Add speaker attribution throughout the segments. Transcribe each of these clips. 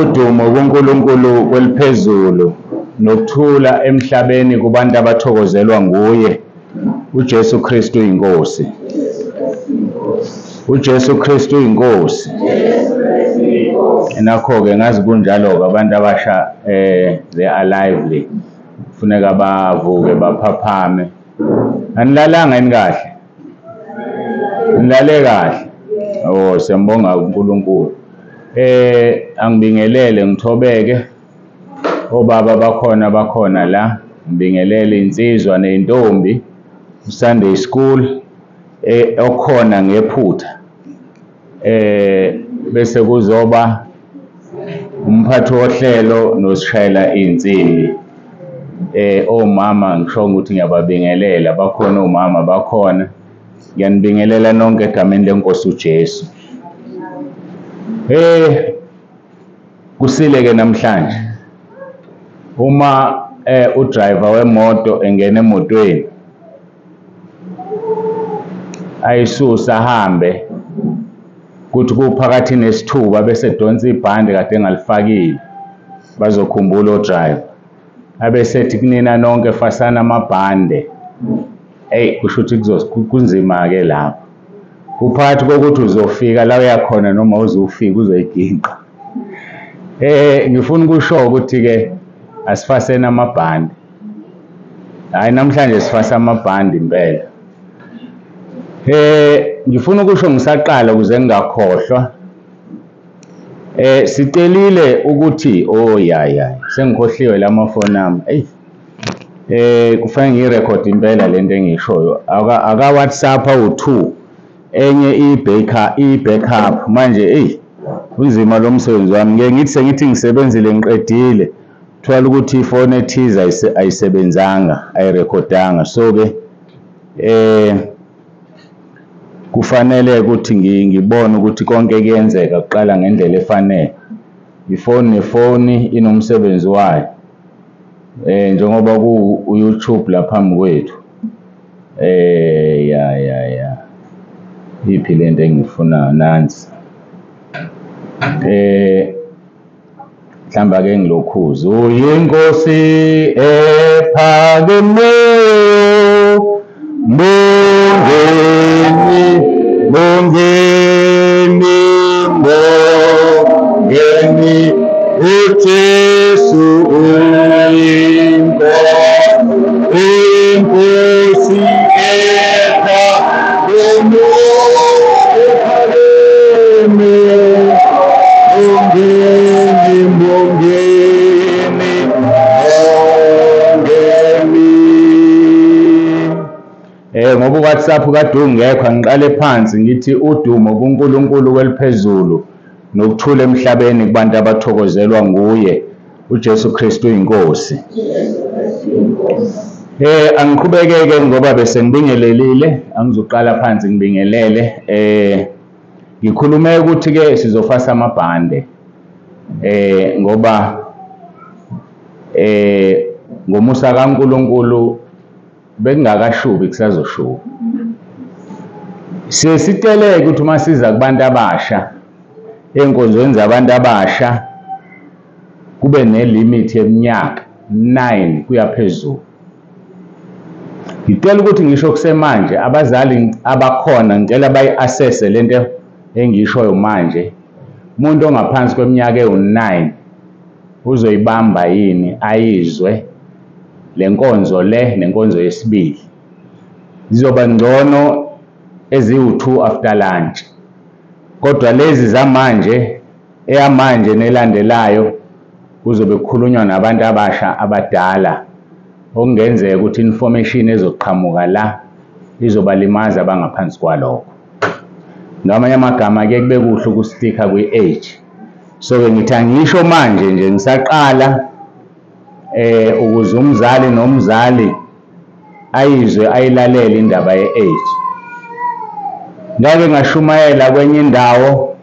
Speaker 1: Udumo kuNkulunkulu kweliphezulu nokuthula emhlabeni kubantu abathokozelwa nguye uJesu Kristu inkosi. uJesu Kristu inkosi. Nakho-ke ngazi kunjalo-ke abantu abasha they are lively. Kufuneka bavuke baphaphame. Anilalanga yini kahle? Nilale kahle? Oh, siyambonga uNkulunkulu. Angibingelele ngithobeke. Obaba bakhona la. Ngibingelele insizwa nentombi. Sunday school okhona ngephutha. Bese kuzoba umphathi wohlelo nosishayela insimbi. Omama ngisho ukuthi ngiyababingelela, bakhona omama bakhona. Ngiyanibingelela nonke egameni lenkosi uJesu. Kusile ke namhlanje. Uma udriver wemoto engena emotweni ayisusa ahambe kuthi kuphakathi nesithuba bese donsa ibhande kade engalifakile bazokhumbula odriver. Abesethi kunina nonke fasana amabhande. Kusho ukuthi kunzima ke lapho. Kuphakathi kokuthi uzofika la uyakhona noma uzofika uzoyiginqa. Ngifuna ukusho ukuthi ke asifasene amabhande. Hayi namhlanje sifasa amabhande impela. Ngifuna ukusho ngisaqala ukuze ngingakhohlwa. Sicelile ukuthi sengikhohliwe lamafoni ami. Kufanele ngirecord impela lento engishoyo. Aka WhatsApp awu2 enye i-backup manje kunzima lo msebenzi wami. Ngeke ngithi sengithi ngisebenzile ngiqedile thola ukuthi ifone ethize ayisebenzanga ayirekhodanga. So ke kufanele ukuthi ngibone ukuthi konke kuyenzeka kuqala ngendlela efanele. Ifoni nefoni inomsebenzi wayo. Njengoba ku YouTube la phambi kwethu. Iphi lento engifuna nansi. Mhlamba ke ngilokhuza. Uyinkosi ephakemeyo. Bongeni uJesu inkosi ngoba uWhatsApp kade ungekho ngiqale phansi ngithi udumo kuNkulunkulu kweliphezulu nokuthula emhlabeni kubantu abathokozelwa nguye uJesu Kristu inkosi. Angiqhubekeke ngoba bese ngibingelelile, angizoqala phansi ngibingelele. Ngikhulume ukuthi ke sizofasa amabhande. Ngoba ngomusa kaNkulunkulu bekungakashubi kusazoshuba. Sicele ukuthi uma siza kubantu abasha enkonzweni zabantu abasha kube nelimit yeminyaka 9 kuya phezulu. Ngicela ukuthi ngisho kusemanje abazali abakhona ngicela bayi-assesse lento engishoyo manje. Umuntu ongaphansi kweminyaka ewu9 uzoyibamba yini ayizwe lenkonzo nenkonzo yesibili. Zizoba ngcono eziwu2 after lunch. Kodwa lezi zamanje eyamanje nelandelayo kuzobe kukhulunywa nabantu abasha abadala. Okungenzeka ukuthi information ezoqhamuka la izobalimaza abangaphansi kwalokho. Ngamanye amagama ke kube kuhle ukustika kwi-age. So ke ngithi angisho manje nje ngisaqala ukuze umzali nomzali ayizwe ayilalele indaba ye-age. Ngake ngashumayela kwenye indawo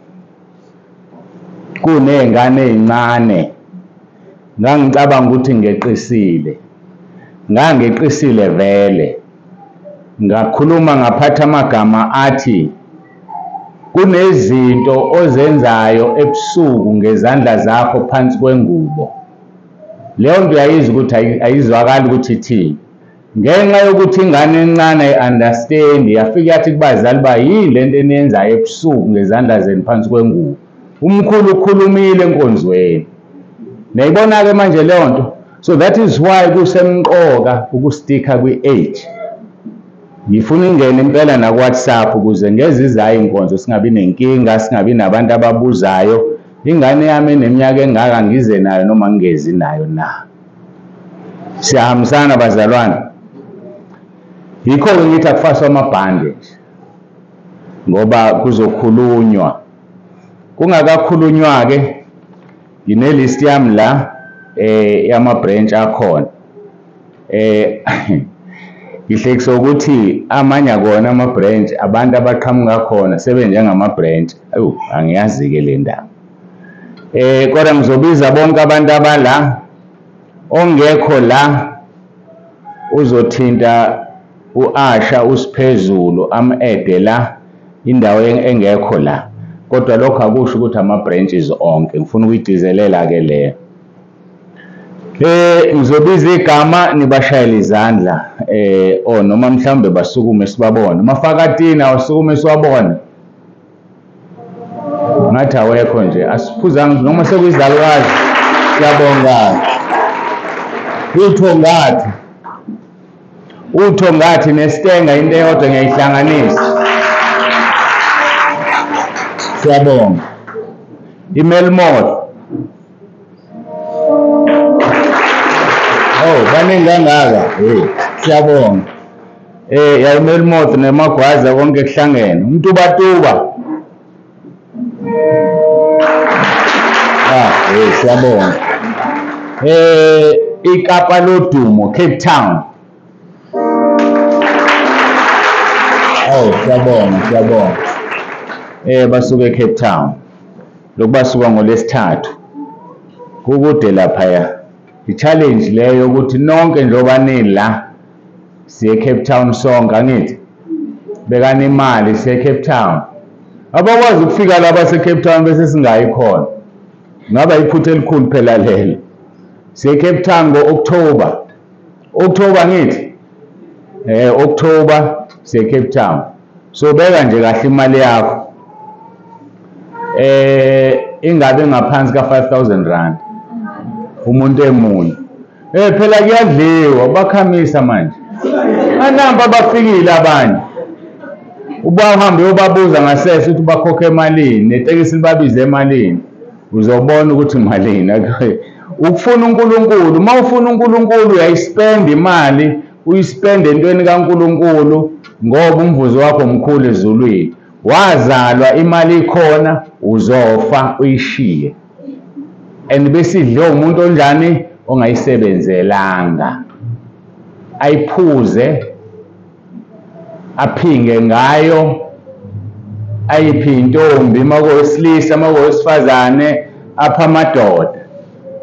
Speaker 1: kunezingane ezincane. Ngangicabanga ukuthi ngeqisile. Ngangeqisile vele. Ngakhuluma ngaphatha amagama athi kunezinto ozenzayo ebusuku ngezandla zakho phansi kwengubo. Leyo nto uyayizwa ukuthi ayizwakali ukuthi ithini. Ngenxa yokuthi ingane encane ayi-understand, yafika yathi kubazali ba yini lento eniyenzayo ebusuku ngezandla zenu phansi kwengubo. Umkhulu ukhulumile enkonzweni. Nayibona-ke manje leyo nto. So that is why kusemqoka ukustika kwi-age. Ngifuna ingene impela na WhatsApp ukuze ngezizayo inkonzo singabi nenkinga, singabi nabantu ababuzayo. Ingane yami eneminyaka engaka ngize nayo noma ngingezi nayo na. Siyahambisana bazalwane. Yikho-ke ngithi akufaswa amabhande ngoba kuzokhulunywa. Kungakakhulunywa-ke ngine-list yami la yama-branch akhona. Ngihlekisa ukuthi amanye akona ama-branch abantu abaqhamuka khona sebenjengama-branch. Angiyazi-ke le ndaba. Kodwa ngizobiza bonke abantu abala. Ongekho la uzothinta u-Asha usiphezulu am-ede la indawo engekho la. Kodwa lokho akusho ukuthi ama-branches onke. Ngifuna ukuyidizelela-ke leyo. Ngizobiza igama nibashayele izandla noma mhlawumbe basukume sibabone. Mafakatini awasukume siwabone. Ngathi awekho nje asiphuzanga noma sekuyizalukazi. Siyabonga. Uthongathi nesitenga into eyodwa ngiyayihlanganisa. Siyabonga. Imelmoth. Baningi kangaka. Siyabonga. Yayimelmoth nemagwaza konke kuhlangene. Umtubatuba. Siyabonga. iKapa lodumo, Cape Town. Siyabonga. Basuke eCape Town. Lokubasuka ngolesithathu. Kukude laphaya. I-challenge leyo ukuthi nonke njengoba nila siye Cape Town sonke angithi. Bekani imali siye Cape Town. Abakwazi ukufika la base-Cape Town bese singayi khona. Ngaba iphutha elikhulu phela lelo. Siye Cape Town ngo-October. October ngithi? October siye Cape Town. So beka nje kahle imali yakho. Ingabe ngaphansi ka-5,000 rand. Umuntu emunye. Phela kuyadliwa bakhamisa manje. Anamba bafikile abanye. Ubahambe ubabuza ngasese ukuthi bakhokhe emalini, netekisi libabize emalini. Uzobona ukuthi imalini. Ukufuna uNkulunkulu, uma ufuna uNkulunkulu uyayispend imali, uyispende entweni kaNkulunkulu ngoba umvuzo wakho mkhulu ezulwini. Wazalwa imali ikhona, uzofa uyishiye. And besidle umuntu onjani ongayisebenzelanga. Ayiphuze, aphinge ngayo, ayiphi intombi, makowesilisa, makowesifazane, apha amadoda.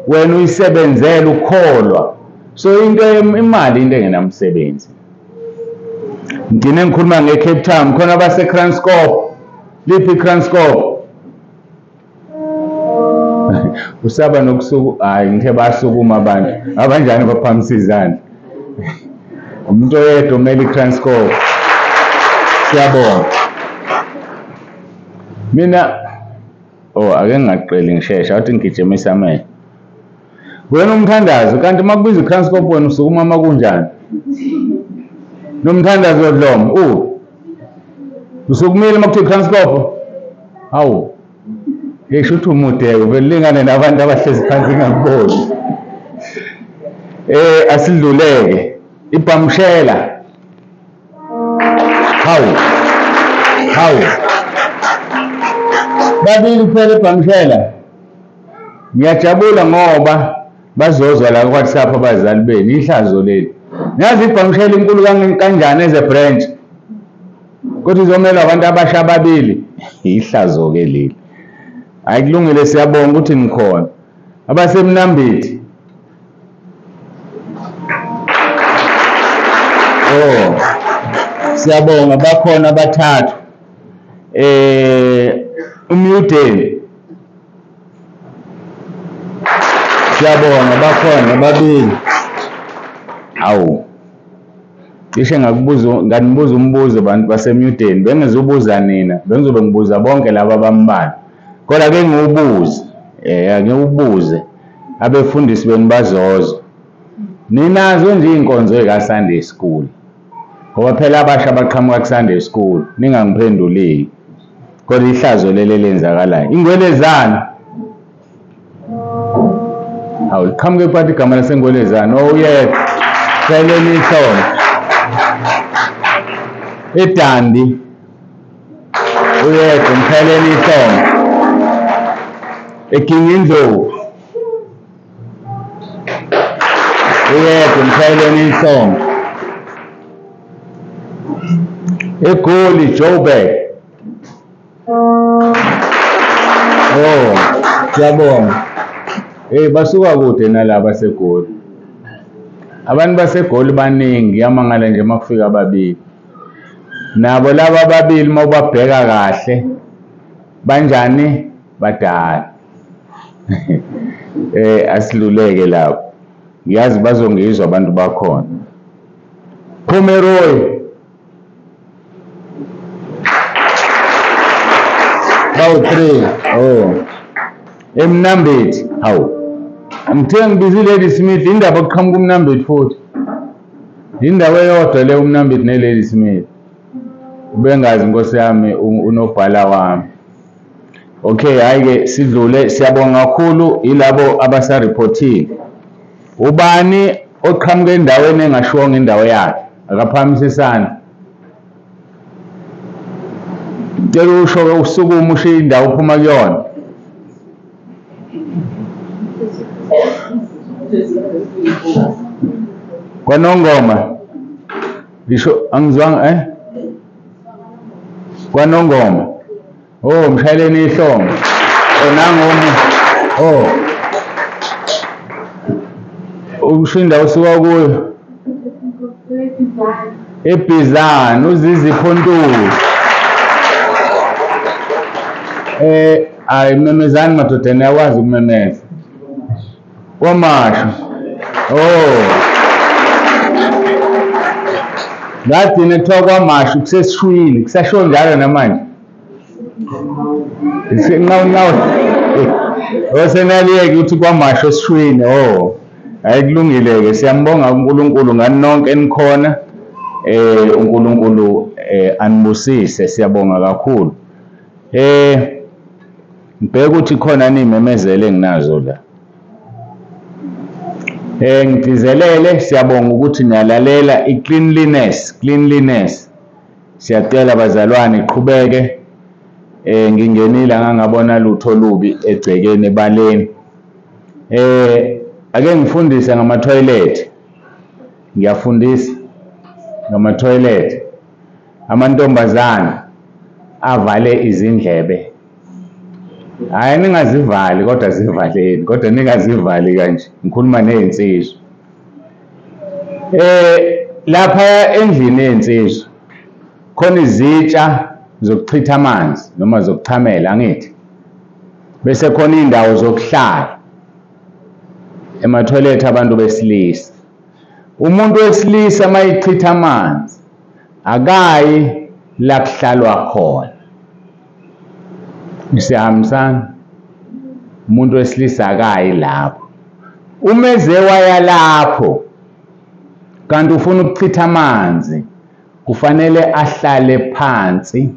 Speaker 1: Wena uyisebenzela ukholwa. So imali into engenamsebenzi. Ngine ngikhuluma ngeCape Town, khona base-Kranskop. Liphi iKranskop? Usaba nokusuku, ngithe basukuma abantu. Abanjani baphamisa izandla? Umuntu oyedwa umele iKranskop. Siyabonga. Mina ake ngingaqeli ngishesha athi ngigijimisa amehlo. Wena umthandazo kanti makubiza iKranskop wena usukuma makunjani? Nomthandazo wodlomo usukumile makuthiwa iKranskop? Hawu. Ngisho ukuthi umude ubelingane nabantu abahlezi phansi ngakuboni. Asidluleke. Ibhamshela. Hawu. Babili kuphela ibhamshela. Ngiyajabula ngoba bazozwa la ku-WhatsApp abazali benu ihlazo leli. Ngiyazi ibhamshela inkulu kanjani eze branch. Kodwa izomela abantu abasha ababili. Ihlazo ke leli. Ayikulungile siyabonga ukuthi nikhona. Abasemnambithi. Siyabonga bakhona abathathu. umyudeni siyabonga bakhona babili. Awu cishe nganibuza umbuzo abantu basemyudeni, bengizobuza nina, bengizobe ngibuza bonke laba bambalwa, kodwa ke ngiwubuze ngiwubuze abefundisi beni bazozo. Ninazo nje iy'nkonzo ey'ka-Sunday school, ngoba phela abasha abaqhamuka ku-Sunday school ningangiphenduleli, kodwa ihlazo leli elenzakalayo ingwelezana. Hawu liqhamuke phathi igama lasengwelezana. Yebo, shayeleni ihlombe. eDandi uyedwa mshayeleni ihlombe. eKingindlovu uyedwa mshayeleni ihlombe. eGoli Joburg. Siyabonga. Basuka kude nalaba baseGoli. Abantu baseGoli baningi, yamangala nje makufika ababili. Nabo laba ababili uma ubabheka kahle banjani? Badala. Asiluleke lapho. Ngiyazi bazongizwa abantu bakhona. Pomeroy. Bawu-3. eMnambethi. Hawu. Ngithe ngibize Lady Smith, indaba okuqhamuka uMnambethi futhi. Indawo eyodwa le uMnambethi neLady Smith. Ubengazi Nkosi yami unobhala wami. Okay, hayi-ke sidlule, siyabonga kakhulu ilabo abasaripothile. Ubani oqhamuka endaweni engashiwonga indawo yakhe? Akaphakamisisana. Ngicela usho usukuma ushiye indawo uphuma kuyona. KwaNongoma. Ngisho angizwanga KwaNongoma. Mshayeleni ihlombe. Nangomu. Usho indawo usuka kuyo. eBizana, uZizipho Ntuli. Hayi memezani madodana, yakwazi ukumemeza. KwaMashu. Ngagcina kuthiwa KwaMashu kusesishwini, kusasho njalo namanje. Osenaliyeke ukuthi KwaMashu esishwini. Hayi kulungile-ke, siyambonga uNkulunkulu ngani nonke nikhona. uNkulunkulu anibusise, siyabonga kakhulu. Ngibheka ukuthi khona niy'memezelo enginazo la. Ngigcizelele, siyabonga ukuthi niyalalela cleanliness. Siyacela bazalwane iqhubeke. Ngingenile ngangabona lutho olubi egcekeni ebaleni. Ake ngifundise ngama-toilet. Ngiyafundisa ngama-toilet. Amantombazana avale izindlebe. Hayi ningazivali kodwa zivaleni, kodwa ningazivali kanje. Ngikhuluma ney'nsizwa. Lapha endlini yey'nsizwa khona izitsha zokuchitha amanzi noma zokuchamela, angithi? Bese khona iy'ndawo zokuhlala ema-toilet abantu besilisa. Umuntu wesilisa uma echitha amanzi akayi la kuhlalwa khona. Siyahambisana? Umuntu wesilisa akayi lapho. Umeze waya lapho kanti ufuna ukuchitha amanzi, kufanele ahlale phansi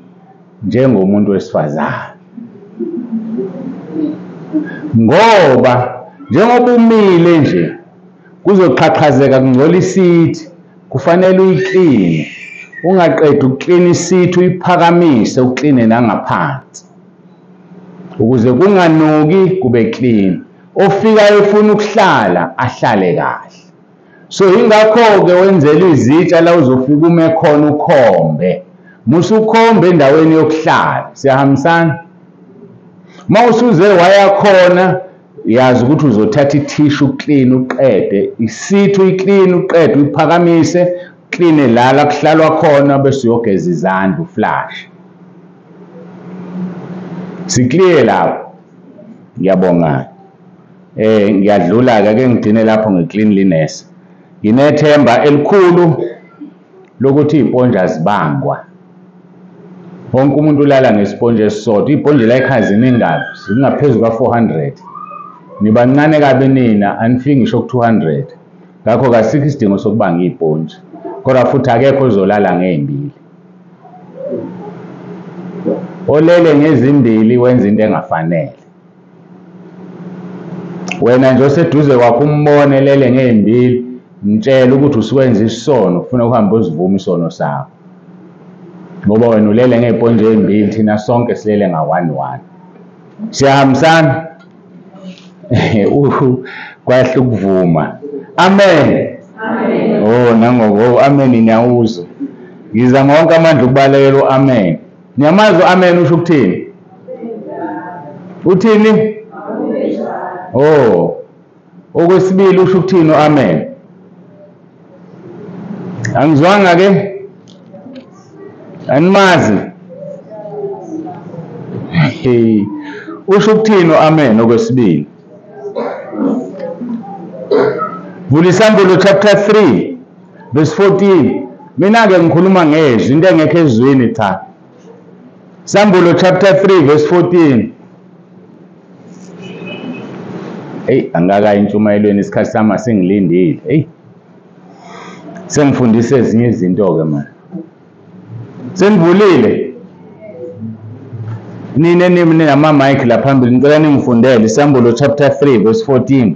Speaker 1: njengomuntu wesifazane. Ngoba njengoba umile nje kuzoqhaqhazeka kungcola isithi, kufanele uyikline. Ungaqeda ukuklina isithi uyiphakamise ukline nangaphansi, ukuze kunganuki kube clean. Ofikayo efuna ukuhlala ahlale kahle. So ingakho-ke wenzela izitsha la uzofika ume khona ukhombe. Musukhombe endaweni yokuhlala. Siyahambisana? Uma usuze waya khona, yazi ukuthi uzothatha ithishu uclean uqede, isithi uyiclean uqede uyiphakamise, clean la kuhlalwa khona bese uyogeza izandla uflash. Sikliye lapho. Ngiyabonga. Ngiyadlula ke ngigcine lapho ngecleanliness. Nginethemba elikhulu lokuthi iponje azibangwa. Wonke umuntu ulala ngesponje esisodwa. Iponje la ekhaya ziningi, zingaphezulu ka400. Nibancane kabi nina, anifiki ngisho ku200. Ngakho kasikho isidingo sokubanga iponje. Kodwa futhi akekho ozolala ngey'mbili. Olele ngezimbili wenza into engafanele. Wena nje oseduze kwakho umbone lele ngey'mbili, mtshela ukuthi usuwenza isono, ufuna ukuhamba uzivuma isono sakho. Ngoba wena ulele ngey'ponje ey'mbili, thina sonke silele nga-1-1. Siyahambisana? Kwahle ukuvuma. Amen. Oh, nangoku amen niyawuzwa. Ngiza ngonke amandla ukubalekela amen. Niyamazi amen usho ukuthini? Uthini? Oh. Okwesibili usho ukuthini amen? Angizwanga ke? Animazi? Usho ukuthini amen okwesibili? Vula Isambulo chapter 3 verse 14. Mina ke ngikhuluma ngezwi into engekho ezweni cha. Isambulo chapter 3 verse 14. Angaka intshumayelweni isikhathi sami singilindile. Sengifundise ezinye izinto ke manje. Senivulile? Nine nama mic la phambili ngicela ningifundele Isambulo chapter 3 verse 14.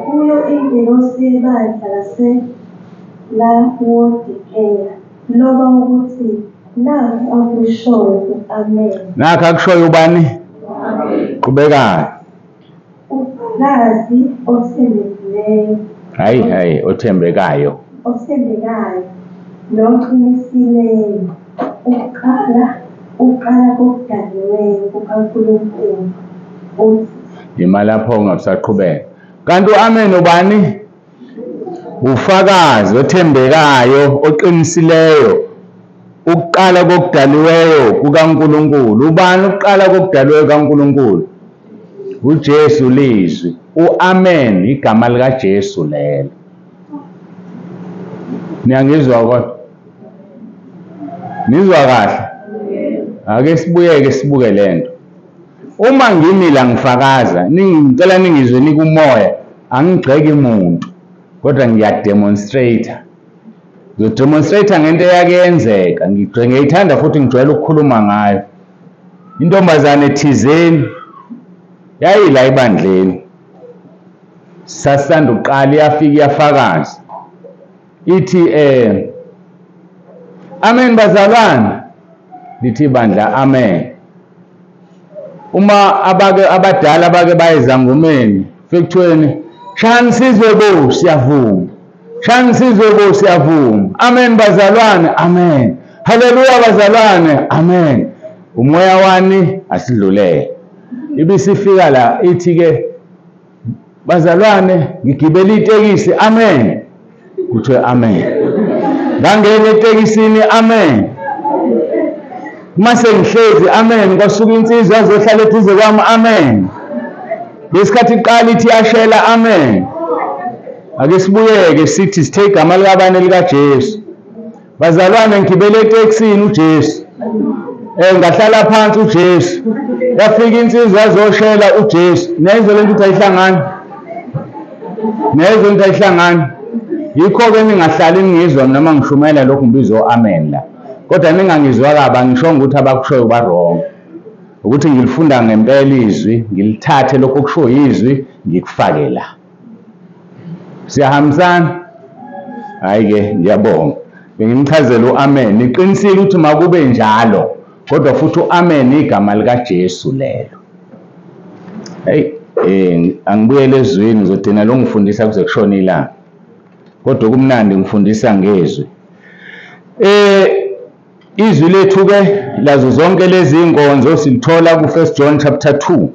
Speaker 2: Kuyo ingelosi yebandla laseLaodikeya loba ukuthi nakhu akushoyo amen.
Speaker 1: Nakhu akushoyo ubani? Qhubekayo.
Speaker 2: Ubufakazi othembekileyo.
Speaker 1: Hayi othembekayo.
Speaker 2: Othembekayo noqinisileyo. Uqala kokudaliweyo kukaNkulunkulu.
Speaker 1: Yima lapho ungabusaqhubeka. Kanti amen ubani? Ufakazi othembekayo, oqinisileyo. Ukuqala kokudaliweyo kukaNkulunkulu. Ubani ukuqala kokudaliweyo kukaNkulunkulu? uJesu lizwi. Amen igama lika Jesu lelo. Niyangizwa kodwa? Nizwa kahle? Ake sibuke lento. Uma ngimi la ngifakaza, ngicela ningizwe nikumoya, angigceki umuntu, kodwa ngiyademonstrate. Ngizodemonstrate ngento eyakenzeka, ngiyithanda futhi ngijwayele ukukhuluma ngayo. Intombazane thizeni yayila ibandleni. Sasanda uqala iyafika iyafakaza. Ithi amen bazalwane. Lithi ibandla amen. Uma abadala bake bayezangumeni fekthweni shani sizwe bo siyavuma. Shani sizwe bo siyavuma. Amen bazalwane. Amen. Haleluya bazalwane. Amen. Umoya wani asidlulele. Ibisifika la ithi ke bazalwane ngigibela itekisi. Amen. Kuthiwe amen. Ngangena etekisini. Amen. Mase ngihlezi amen kwasuka insizwa azohlala eduze kwami. Amen. Lesikhathi iqala ithi yashela. Amen. Ake sibuyeke sithi sithe igama likabani lika Jesu. Bazalwane ngigibele etekisini uJesu. Ngahlala phansi uJesu. Yafika insizwa azoshela uJesu. Nezwe lento ukuthi ayihlangani. Nezwe lento ayihlangani. Yikho ke ningahlali ningizwa noma ngishumayela lokhu ngibizo amen la. Kodwa ningangizwa kabi ngisho ukuthi abakushoyo ba wrong. Ukuthi ngilifunda ngempela izwi, ngilithathe lokho okusho izwi ngikufake la. Siyahambisana? Hayi ke ngiyabonga. Bengimchazela amen. Niqinisile ukuthi makube njalo. Kodwa futhi amen igama lika Jesu lelo. Angibuyele ezweni ngizodina lo ngifundisa kuze kushona ilanga. Kodwa kumnandi ngifundisa ngezwi. Izwi lethu ke lazo zonke lezi inkonzo silithola ku 1 John chapter 2.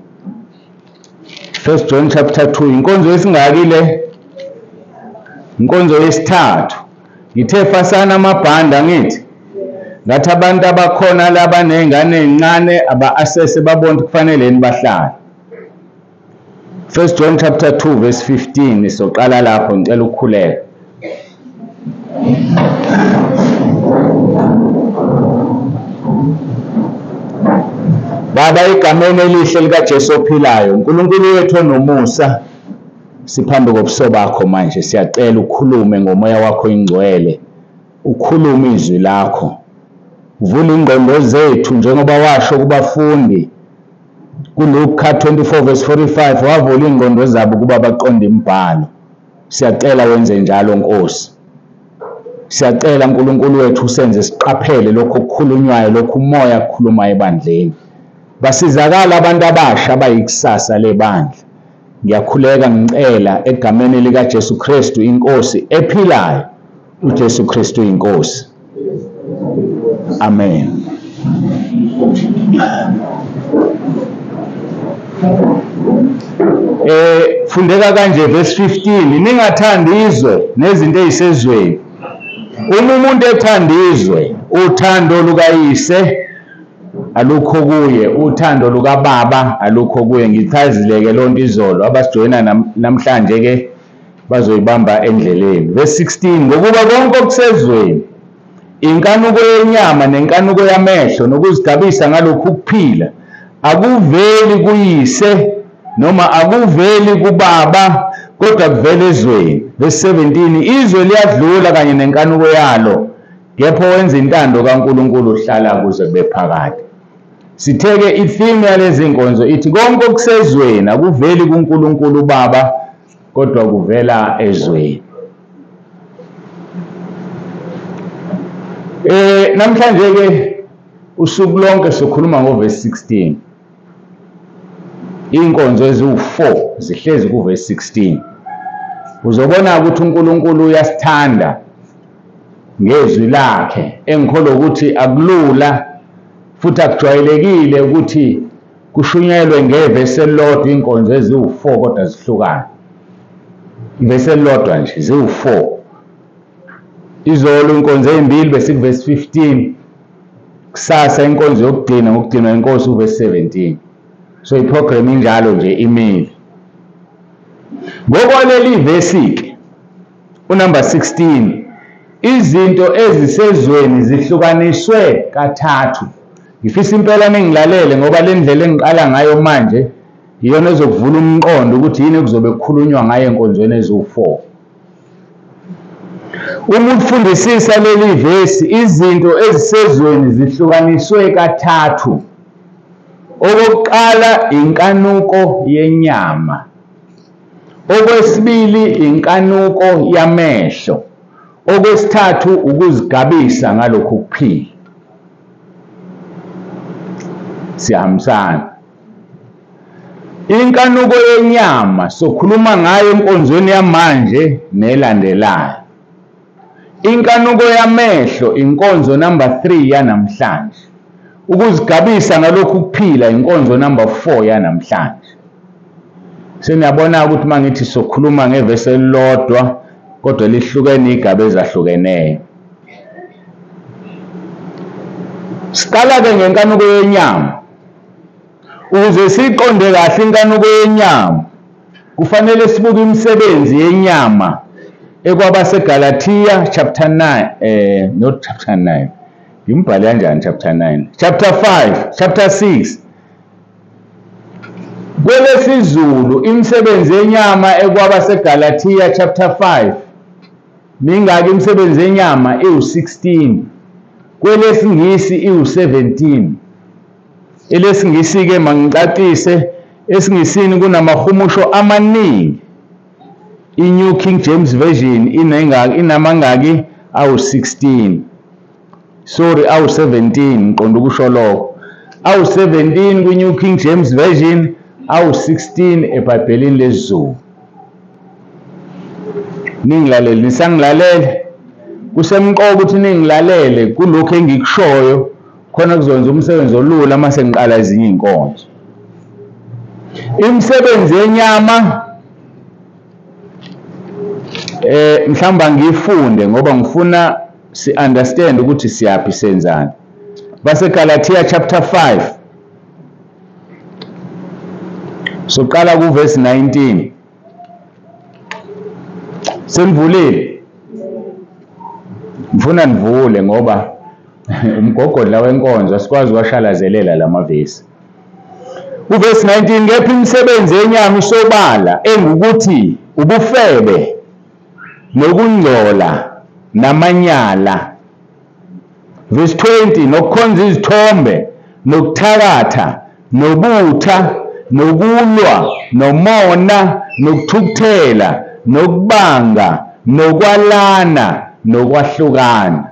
Speaker 1: 1 John chapter 2 inkonzo yesingaki le? Inkonzo yesithathu. ngithe fasana amabhanda ngithi ngathi abantu abakhona laba nengane ezincane aba-assesse babone kufanele yini bahlale. 1 John chapter 2 verse 15 soqala lapho ngicela ukukhuleka. Baba, egameni elihle likaJesu ophilayo, uNkulunkulu wethu onomusa, siphambi kobuso bakho manje siyacela ukhulume ngomoya wakho ingcwele, ukhulume izwi lakho, uvule ingqondo zethu njengoba washo kubafundi kuLuka 24 verse 45 wavula ingqondo zabo kuba baqonde imibhalo. Siyacela wenze njalo Nkosi. Siyacela uNkulunkulu wethu usenze siqaphele lokho okukhulunywayo, lokho umoya kukhuluma ebandleni. Basizakala abantu abasha abayikusasa lebandla. Ngiyakhuleka ngicela egameni likaJesu Kristu inkosi ephilayo, uJesu Kristu inkosi. Amen. Fundeka kanje verse 15, ningathandi izwe nezinto ezisezweni. Uma umuntu ethanda izwe, uthando lukayise alukho kuye, uthando lukababa alukho kuye. Ngichazile-ke lonto izolo, abasijoyina namhlanje-ke bazoyibamba endleleni. Verse 16, ngokuba konke okusezweni, inkanuko yenyama nenkanuko yamehlo nokuzigabisa ngalokhu ukuphila, akuveli kuyise noma akuveli kubaba, kodwa kuvela ezweni. Verse 17, izwe liyadlula kanye nenkanuko yalo, kepha owenza intando kaNkulunkulu uhlala kuze kube phakade. Sitheke itheme yalezi nkonzo ithi konke okusezweni akuveli kuNkulunkulu Baba, kodwa kuvela ezweni. Namhlanje-ke usuku lonke sokhuluma ngoverse 16. Inkonzo eziwu-4 zihlezi kuverse 16. Uzobona ukuthi uNkulunkulu uyasithanda ngezwi lakhe, engikholwa ukuthi akulula futhi akujwayelekile ukuthi kushunyelwe ngevesi elilodwa inkonzo eziwu-4 kodwa zihlukane. Ivesi elilodwa nje ziwu-4. Izolo inkonzo ezimbili bese kuverse 15, kusasa inkonzo yokugcina ngokugcinwa inkosi uverse 17. So iprogram injalo nje imile. Ngokwaleli vesi-ke unumber 16, izinto ezisezweni zihlukaniswe kathathu. Ngifisa impela ningilalele ngoba le ndlela engiqala ngayo manje iyona ezokuvula umqondo ukuthi yini kuzobe kukhulunywa ngayo enkonzweni eziwu-4. Uma ufundisisa leli vesi, izinto ezisezweni zihlukaniswe kathathu. Okokuqala inkanuko yenyama, okwesibili inkanuko yamehlo, okwesithathu ukuzigabisa ngalokhu ukuphila. Siyahambisana. Inkanuko yenyama sokhuluma ngayo enkonzweni yamanje nelandelayo. Inkanuko yamehlo inkonzo number 3 yanamhlanje. Ukuzigabisa ngalokhu ukuphila inkonzo number 4 yanamhlanje. Seniyabona ukuthi mangithi sokhuluma ngevesi elilodwa kodwa lihlukene igaba ezahlukeneyo. Siqala-ke ngenkanuko yenyama. Ukuze siqonde kahle inkanuko yenyama, kufanele sibuke imisebenzi yenyama ekwabaseGalatia chapter 9, not chapter 9. Yimbhale kanjani chapter 9? Chapter 5, chapter 6. Kwelesizulu imisebenzi yenyama ekwabaseGalatia chapter 5. Mingaki imisebenzi yenyama iwu-16. Kwelesingisi iwu-17. Elesingisi-ke mangicacise, esingisini kunamahumusho amaningi. I-New King James Version inamangaki awu-16. Sorry, awu-17 ngiqonda ukusho lokho. Awu-17 kwi-New King James Version, awu-16 eBhayibhelini lesiZulu. Ningilalele, nisangilalele? Kusemqoka ukuthi ningilalele kulokho engikushoyo khona kuzonza umsebenzi olula uma sengiqala ezinye inkonzo. Imisebenzi yenyama mhlawumbe ngifunde ngoba ngifuna si understand ukuthi siyaphi senzani. Base Galatia chapter 5. So qala ku verse 19. Senivulile. Ngifuna nivule ngoba umgogodla wenkonzo asikwazi uwashalazelela lamavesi. Uverse 19, ngepha imisebenzi yenyama isobala engukuthi ubufebe nokungcola namanyala. Verse 20, nokukhonza izithombe nokuthakatha nobutha nokulwa nomona nokuthukuthela nokubanga nokwalana nokwahlukana.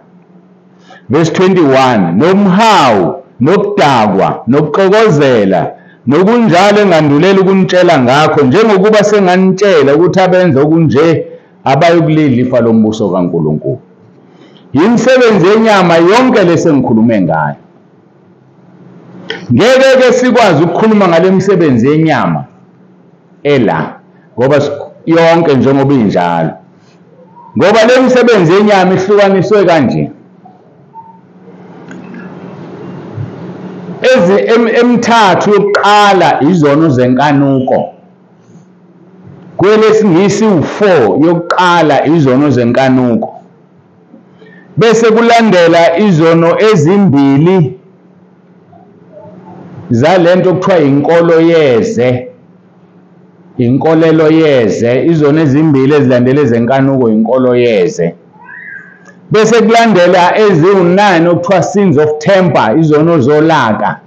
Speaker 1: Verse 21, nomhawu nokudakwa nokuxokozela nokunjalo engandulela ukunitshela ngakho njengokuba senganitshela ukuthi abenza okunje abayokulidla ifa lombuso kaNkulunkulu. Imisebenzi yenyama yonke lesengikhulume ngayo. Ngeke sikwazi ukukhuluma ngale misebenzi yenyama ela ngoba yonke njengoba injalo. Ngoba le misebenzi yenyama ihlukaniswe kanje. Emithathu yokuqala izono zenkanuko. Kwelesingisi u4 yokuqala izono zenkanuko. Bese kulandela izono ezimbili zalento okuthiwa inkolo yeze. Inkolelo yeze, izono ezimbili ezilandela ezenkanuko inkolo yeze. Bese kulandela eziwu9 okuthiwa sins of temper, izono zolaka.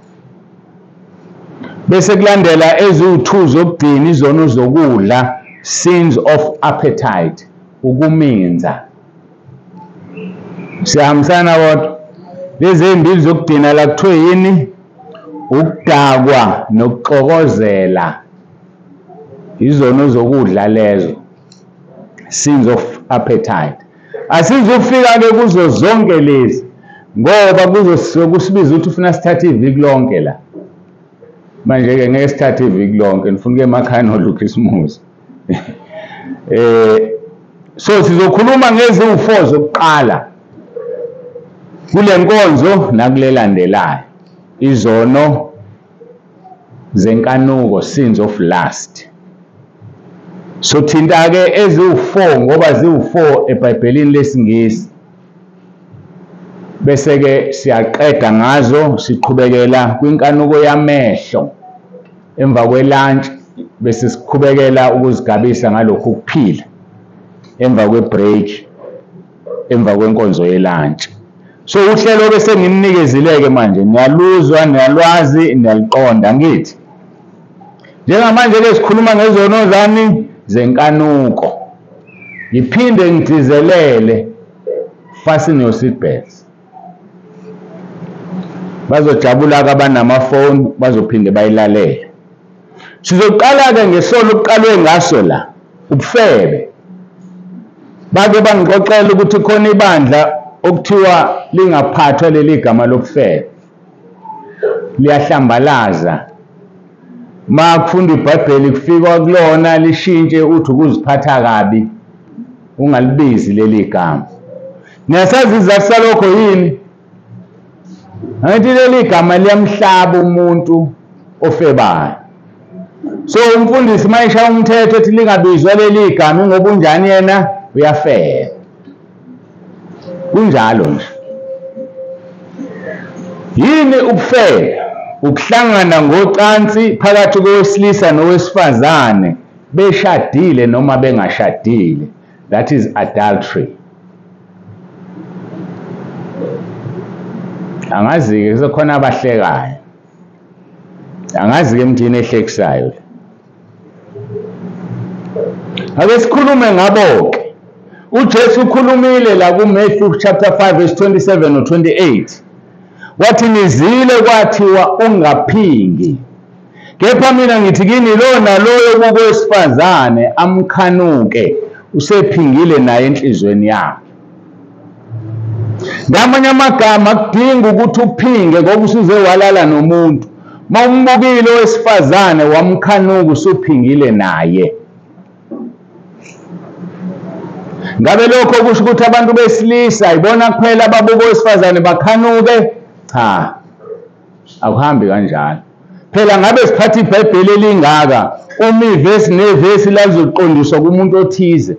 Speaker 1: Bese kulandela eziwu2 zokugcina, izono zokudla, sins of appetite, ukuminza. Siyahambisana kodwa. Lezi ezimbili zokugcina la kuthiwa yini? Ukudakwa nokuxokozela, izono zokudla lezo, sins of appetite. Asizufika ke kuzo zonke lezi ngoba kusibiza ukuthi ufuna sithathe iviki lonke la. Manje ke ngeke sithathe iviki lonke, nifuna ke emakhaya noLukhisimusi. So sizokhuluma ngeziwu4 zokuqala kule nkonzo nakulelandelayo. Izono zenkanuko, sins of lust. So thinta ke eziwu4 ngoba ziwu4 eBhayibhelini lesingisi. Bese ke siyaqeda ngazo siqhubekela kwinkanuko yamehlo. Emva kwelunch bese siqhubekela ukuzigabisa ngalokho ukuphila. Emva kwebreak, emva kwenkonzo yelunch. So uhlelo bese ngimnikezile manje, niyaluzwa, niyalwazi, niyaliqonda ngithi. Njengamanje ke sikhuluma ngezono zani zenkanuko. Ngiphinde ngigcizelele, fasten your seatbelts. Bazojabula ke abanamafoni bazophinde bayilalele. Sizoqala ke ngesolo okuqalwe ngaso la, ubufebe. Bake bangixoxela ukuthi khona ibandla okuthiwa lingaphathwa leli gama lobufebe. Liyahlambalaza. Ma kufunda iBhayibheli kufika kulona lishintshe uthi ukuziphatha kabi, ungalibizi leli gama. Niyasazi izathu salokho yini? Angithi leli gama liyamhlaba umuntu ofebayo. So umfundisi mayisha umthetho ethi lingabizwa leli gama ngoba unjani yena uyafeba. Kunjalo nje. Yini ubufebe? Ukuhlangana ngocansi phakathi kowesilisa nowesifazane beshadile noma bengashadile. That is adultery. Angazi ke sekhona abahlekayo. Angazi ke emthini ehlekisayo. Ake sikhulume ngabo ke. uJesu ukhulumile la kuMatthew chapter 5 verse 27 no 28. Wathi nizile kwathiwa ungaphingi. Kepha mina ngithi kini lo naloyo kukwesifazane amkhanuke usephingile naye enhlizweni yakhe. Ngamanye amagama kudinga ukuthi uphinge ngoba usuze walala nomuntu. Mawumbukile owesifazane wamkhanuka usuphingile naye. Ngabe lokho kusho ukuthi abantu besilisa ibona kuphela ababuka owesifazane bakhanuke? Cha, akuhambi kanjalo. Phela ngabe siphatha iBhayibheli elingaka uma ivesi nevesi lazoqondiswa kumuntu othize,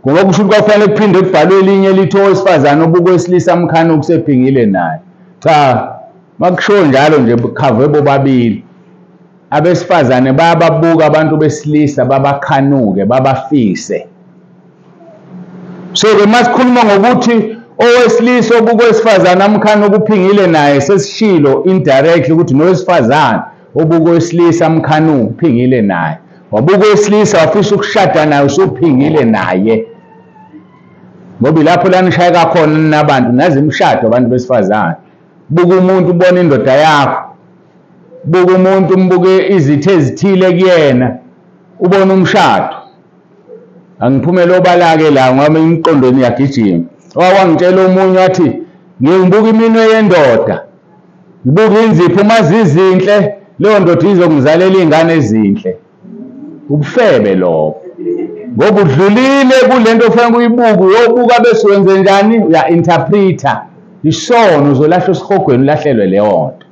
Speaker 1: ngoba kusho ukuthi kwafanele kuphinde kubhalwe elinye lithi owesifazane obuka owesilisa amkhanuke usephingile naye. Cha, makusho njalo nje khavwe bobabili. Abesifazane bayababuka abantu besilisa babakhanuke babafise. So-ke masikhuluma ngokuthi owesilisa obuka owesifazane amkhanuke uphingile naye, sesishilo indirectly ukuthi nowesifazane obuka owesilisa amkhanuke uphingile naye. Wabuka owesilisa wafisa ukushada naye usuphingile naye. Ngoba lapho la nishayeka khona nabantu nazi imishado abantu besifazane. Buka umuntu ubona indoda yakho. Buka umuntu umbuke izitho ezithile kuyena. Ubona umshado. Angiphumela obala-ke la ngoba imiqondweni yagijima. Owangitshela omunye wathi ngibuka iminwe yendoda. Ngibuka inzipho uma zizinhle leyo ndoda izokungizalela izingane ezinhle. Ubufebe lokho. Ngoba udlulile kulento ofanele uyibuke uyobuka bese wenze njani? Uya-interpreta. Isono uzolahla esihogweni ulahlelwe leyo nto.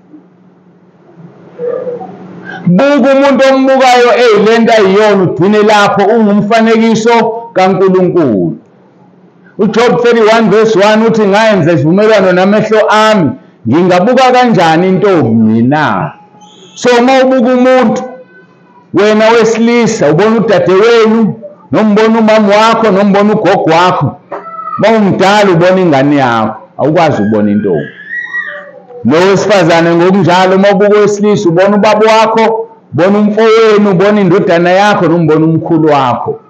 Speaker 1: Buka umuntu ombukayo lento ayiyona ugcine lapho ungumfanekiso kaNkulunkulu. uJob 31 verse 1 uthi ngayenza isivumelwano namehlo ami ngingabuka kanjani intombi mina? So uma ubuka umuntu wena wesilisa ubona udadewenu noma ubona umama wakho noma ubona ugogo wakho, mawumdala ubona ingane yakho awukwazi ukubona intombi. Nowesifazane ngokunjalo uma ubuka owesilisa ubona ubaba wakho, ubona umfowenu, ubona indodana yakho noma ubona umkhulu wakho.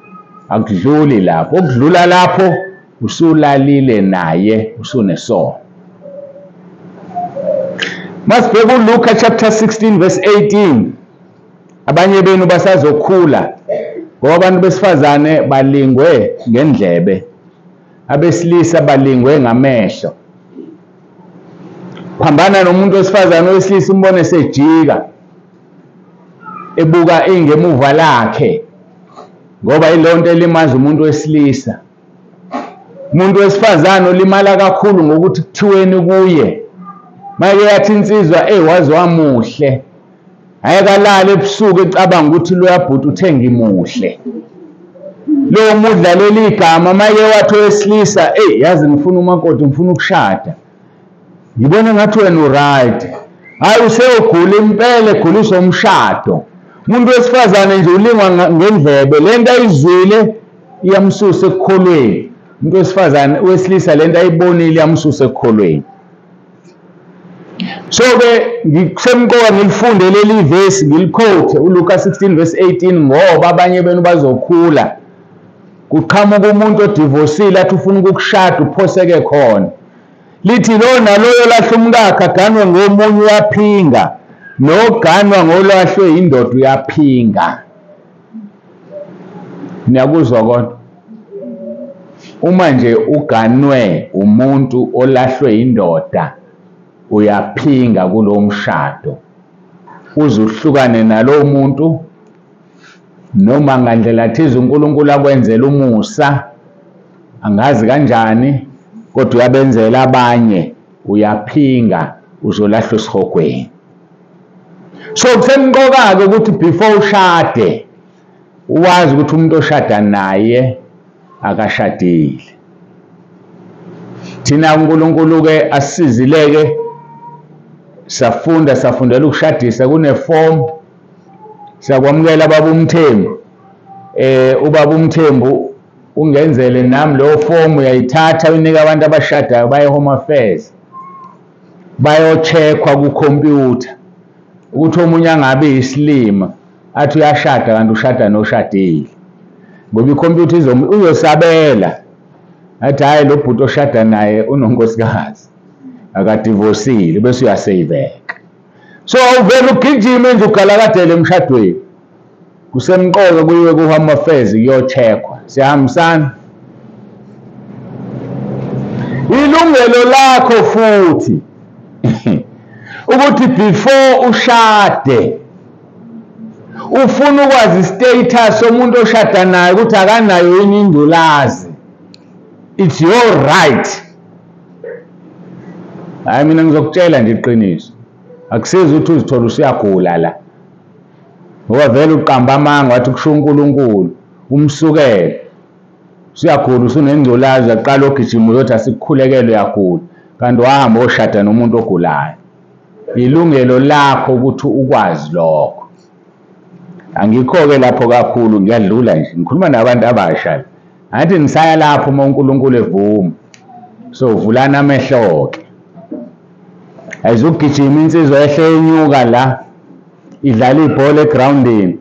Speaker 1: Akudluli lapho. Okudlula lapho usulalile naye usunesono. Masibheka uLuka chapter 16 verse 18. Abanye benu basazokhula ngoba abantu besifazane balingwe ngendlebe, abesilisa balingwe ngamehlo. Phambana nomuntu wesifazane owesilisa umbone sejika ebuka ingemuva lakhe ngoba ilonto elimaza umuntu wesilisa. Umuntu wesifazane ulimala kakhulu ngokuthi kuthiweni kuye manje yathi insizwa wazi wamuhle, ayekalala ebusuku ecabanga ukuthi lo yabhuti uthenga imuhle. Lo mudla leli igama manje wathi wesilisa yazi ngifuna umakoti ngifuna ukushada. Ngibona ngathi wena uright. Hayi useyogula impela eguliswa umshado. Umuntu wesifazane nje ulingwa ngendlebe, lento ayizwile iyamsusa ekukholweni. Umuntu wesifazane wesilisa lento ayibonile iyamsusa ekukholweni. So-ke ngisemqoka ngilifunde leli verse ngiliquote uLuka 16 verse 18 ngoba abanye benu bazokhula. Kuqhamuka umuntu odivosile athi ufuna ukukushada uphoseke khona. Lithi lo naloyo lahla umkakhe aganwe ngomunye uyaphinga, noganwa ngolahlwe indoda uyaphinga. Niyakuzwa kodwa? Uma nje uganwe umuntu olahlwe indoda uyaphinga kulo mshado. Uzuhlukane nalowo muntu noma ngandlela thize uNkulunkulu akwenzela umusa, angazi kanjani kodwa uyabenzela abanye, uyaphinga uzolahlwa esihogweni. So kusemqoka-ke ukuthi before ushade uwazi ukuthi umuntu oshada naye akashadile. Thina uNkulunkulu-ke asisizile-ke safundela ukushadisa kuneform. Siyakwamukela baba uMthembu. Ubaba uMthembu ungenzele nami leyo form uyayithatha uyinika abantu abashadayo baye Home Affairs. Bayocheckwa ku-computer ukuthi omunye angabe isilima athi uyashada kanti ushada noshadile. Ngoba i-computer uyosabela athi hayi lo bhuti oshada naye unonkosikazi akadivosile bese uyasaveka. So awuvele ugijime nje ugalakadele emshadweni. Kusemqoka kuyiwe ku-Home Affairs kuyocheckwa. Siyahambisana? Ilungelo lakho futhi ukuthi before ushade ufuna ukwazi status somuntu oshada naye ukuthi akanayo yini indulazi. it's your right. Hayi mina ngizokutshela nje iqiniso. Akusizi ukuthi uzithola usiyagula la. Ngoba vele uqamba amanga wathi kusho uNkulunkulu umsukele. Usiyagula usunengculazi aqala ogijima uyothi asikukhulekele uyagula. Kanti wahamba oshada nomuntu ogulayo. Ilungelo lakho ukuthi ukwazi lokho. Angikho-ke lapho kakhulu ngiyadlula nje. Ngikhuluma nabantu abasha. Angithi nisaya lapho uma uNkulunkulu evuma. So vulana amehlo-ke. Ayizugijima insizwa ehle enyuka la. Idlala ibhola egroundini.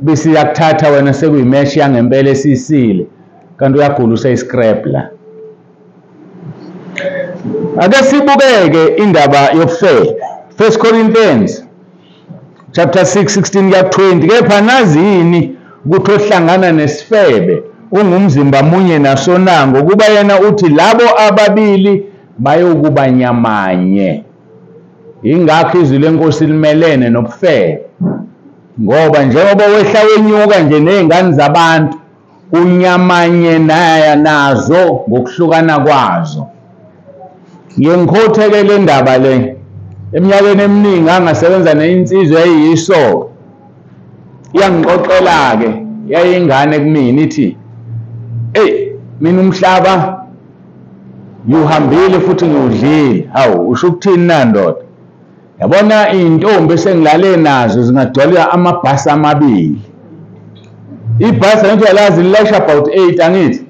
Speaker 1: Bese yakuthatha wena sekuyimeshi yangempela esisile. Kanti uyagula useyiscrap la. Ake sibukeke indaba yobufebe. 1 Corinthians chapter 6:16 kuya 20. Kepha nazini ukuthi ohlangana nesifebe ungumzimba munye nasona ngokuba yena uthi labo ababili bayokuba nyamanye. Ingakho izwi lenkosi limelene nobufebe. Ngoba njengoba wehla wenyuka nje nezingane zabantu unyamanye nazo ngokuhlukana kwazo. Ngiyengikhotheke le ndaba le. Eminyakeni eminingi angasebenza neinsizwe eyiso. Iyangixoxela ke yayingane kumina ithi mina umhlaba uhambile futhi ngiwudlile. Hawu usho ukuthini na ndoda? Yabona intombi esengilale nazo zingagcwala amabhasi amabili. Ibhasi ngithi yalazi lilayisha about 8 angithi.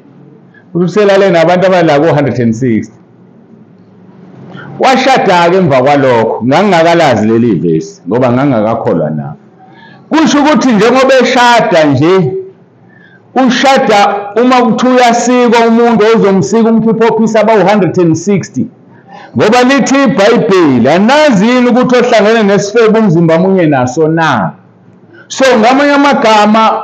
Speaker 1: Ukuthi uselale nabantu abadla ko 160. Washada ke emva kwalokho ngangingakalazi leli verse ngoba ngangingakakholwa nawo. Kusho ukuthi njengoba eshada nje ushada uma kuthi uyasikwa umuntu ozomsika umphiphophisa aba 160 ngoba lithi iBhayibheli anazini ukuthi ohlangene nesifebe umzimba munye naso na. So ngamanye amagama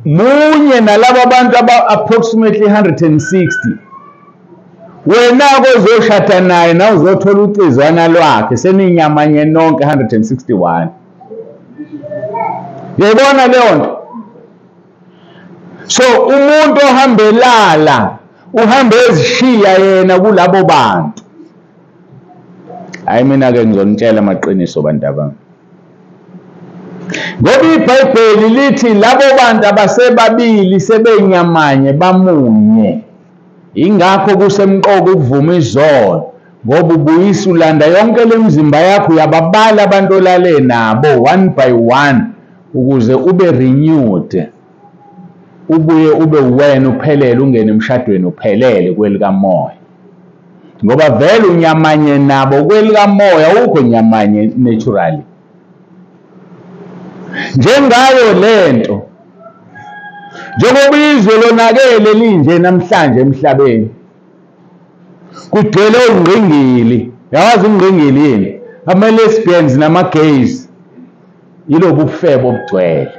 Speaker 1: munye nalabo abantu aba approximately 160 wena kozoshada naye na uzothola ucizwana lwakhe seninyamanye nonke 161. Yebona leyo nto. So umuntu ohambelala uhambe ezishiya yena kulabo bantu. Hayi mina ke ngizonitshela amaqiniso bantu abami. Ngoba iBhayibheli lithi labo bantu abasebabili sebenyamanye bamunye. Ingakho kusemqoko ukuvuma izono ngoba ubuyisa ulanda yonke lemizimba yakho yababala abantu olale nabo one by one ukuze ube renewed. Ubuye ube wena uphelele ungene emshadweni uphelele kwelika moya. Ngoba vele unyamanye nabo kwelika moya ukho nyamanye naturally. Njengayo lento njengoba izwe lonakele linje namhlanje emhlabeni kugcwele ungqingili. Yawazi ungqingili yini? Ama-lesbians nama-gays yilobu bufebe obugcwele.